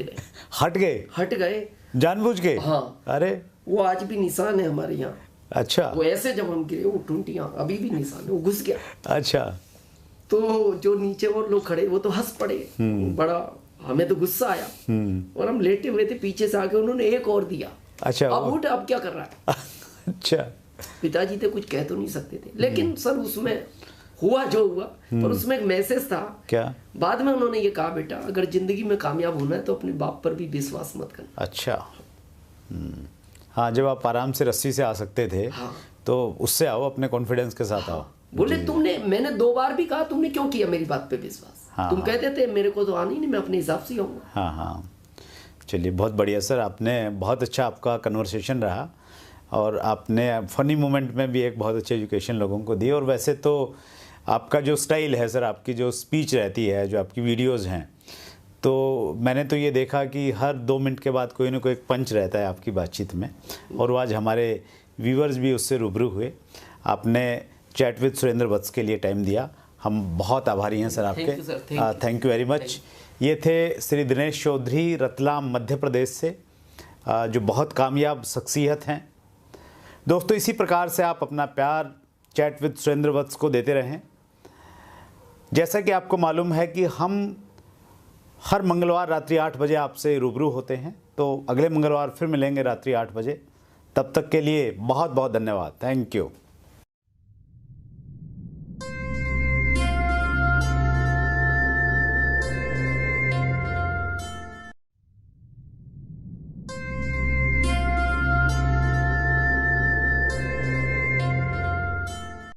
गए हट गए जानबूझ के? हाँ। अरे वो आज भी निशान है हमारे यहाँ। अच्छा वो ऐसे जब हम गिरे, वो टूंटियां अभी भी निशान है, वो घुस गया। अच्छा। तो जो नीचे और लोग खड़े वो तो हंस पड़े, बड़ा हमें तो गुस्सा आया। और हम लेटे हुए थे, पीछे से आके उन्होंने एक और दिया। अच्छा, अब उठ, अब क्या कर रहा है? अच्छा। पिताजी थे, कुछ कह तो नहीं सकते थे, लेकिन सर उसमें हुआ जो हुआ, पर उसमें एक मैसेज था। क्या? बाद में उन्होंने ये कहा, बेटा अगर जिंदगी में कामयाब होना है तो अपने बाप पर भी विश्वास मत करना। अच्छा। हाँ, जब आप आराम से रस्सी से आ सकते थे, हाँ। तो उससे आओ, अपने कॉन्फिडेंस के साथ आओ। बोले मैंने 2 बार भी कहा, तुमने क्यों किया मेरी बात पे विश्वास? हाँ, तुम हाँ। कहते थे मेरे को तो आना ही नहीं, मैं अपने हिसाब से आऊंगा। हाँ हाँ, चलिए बहुत बढ़िया सर, आपने बहुत अच्छा आपका कन्वर्सेशन रहा और आपने फनी मोमेंट में भी एक बहुत अच्छी एजुकेशन लोगों को दी। और वैसे तो आपका जो स्टाइल है सर, आपकी जो स्पीच रहती है, जो आपकी वीडियोज़ हैं, तो मैंने तो ये देखा कि हर 2 मिनट के बाद कोई ना कोई एक पंच रहता है आपकी बातचीत में, और वो आज हमारे व्यूवर्स भी उससे रूबरू हुए। आपने चैट विद सुरेंद्र वत्स के लिए टाइम दिया, हम बहुत आभारी हैं सर आपके। Thank you very much. ये थे श्री दिनेश चौधरी, रतलाम मध्य प्रदेश से, जो बहुत कामयाब शख्सियत हैं। दोस्तों, इसी प्रकार से आप अपना प्यार चैट विद सुरेंद्र वत्स को देते रहें। जैसा कि आपको मालूम है कि हम हर मंगलवार रात्रि 8 बजे आपसे रूबरू होते हैं, तो अगले मंगलवार फिर मिलेंगे रात्रि 8 बजे। तब तक के लिए बहुत बहुत धन्यवाद। Thank you.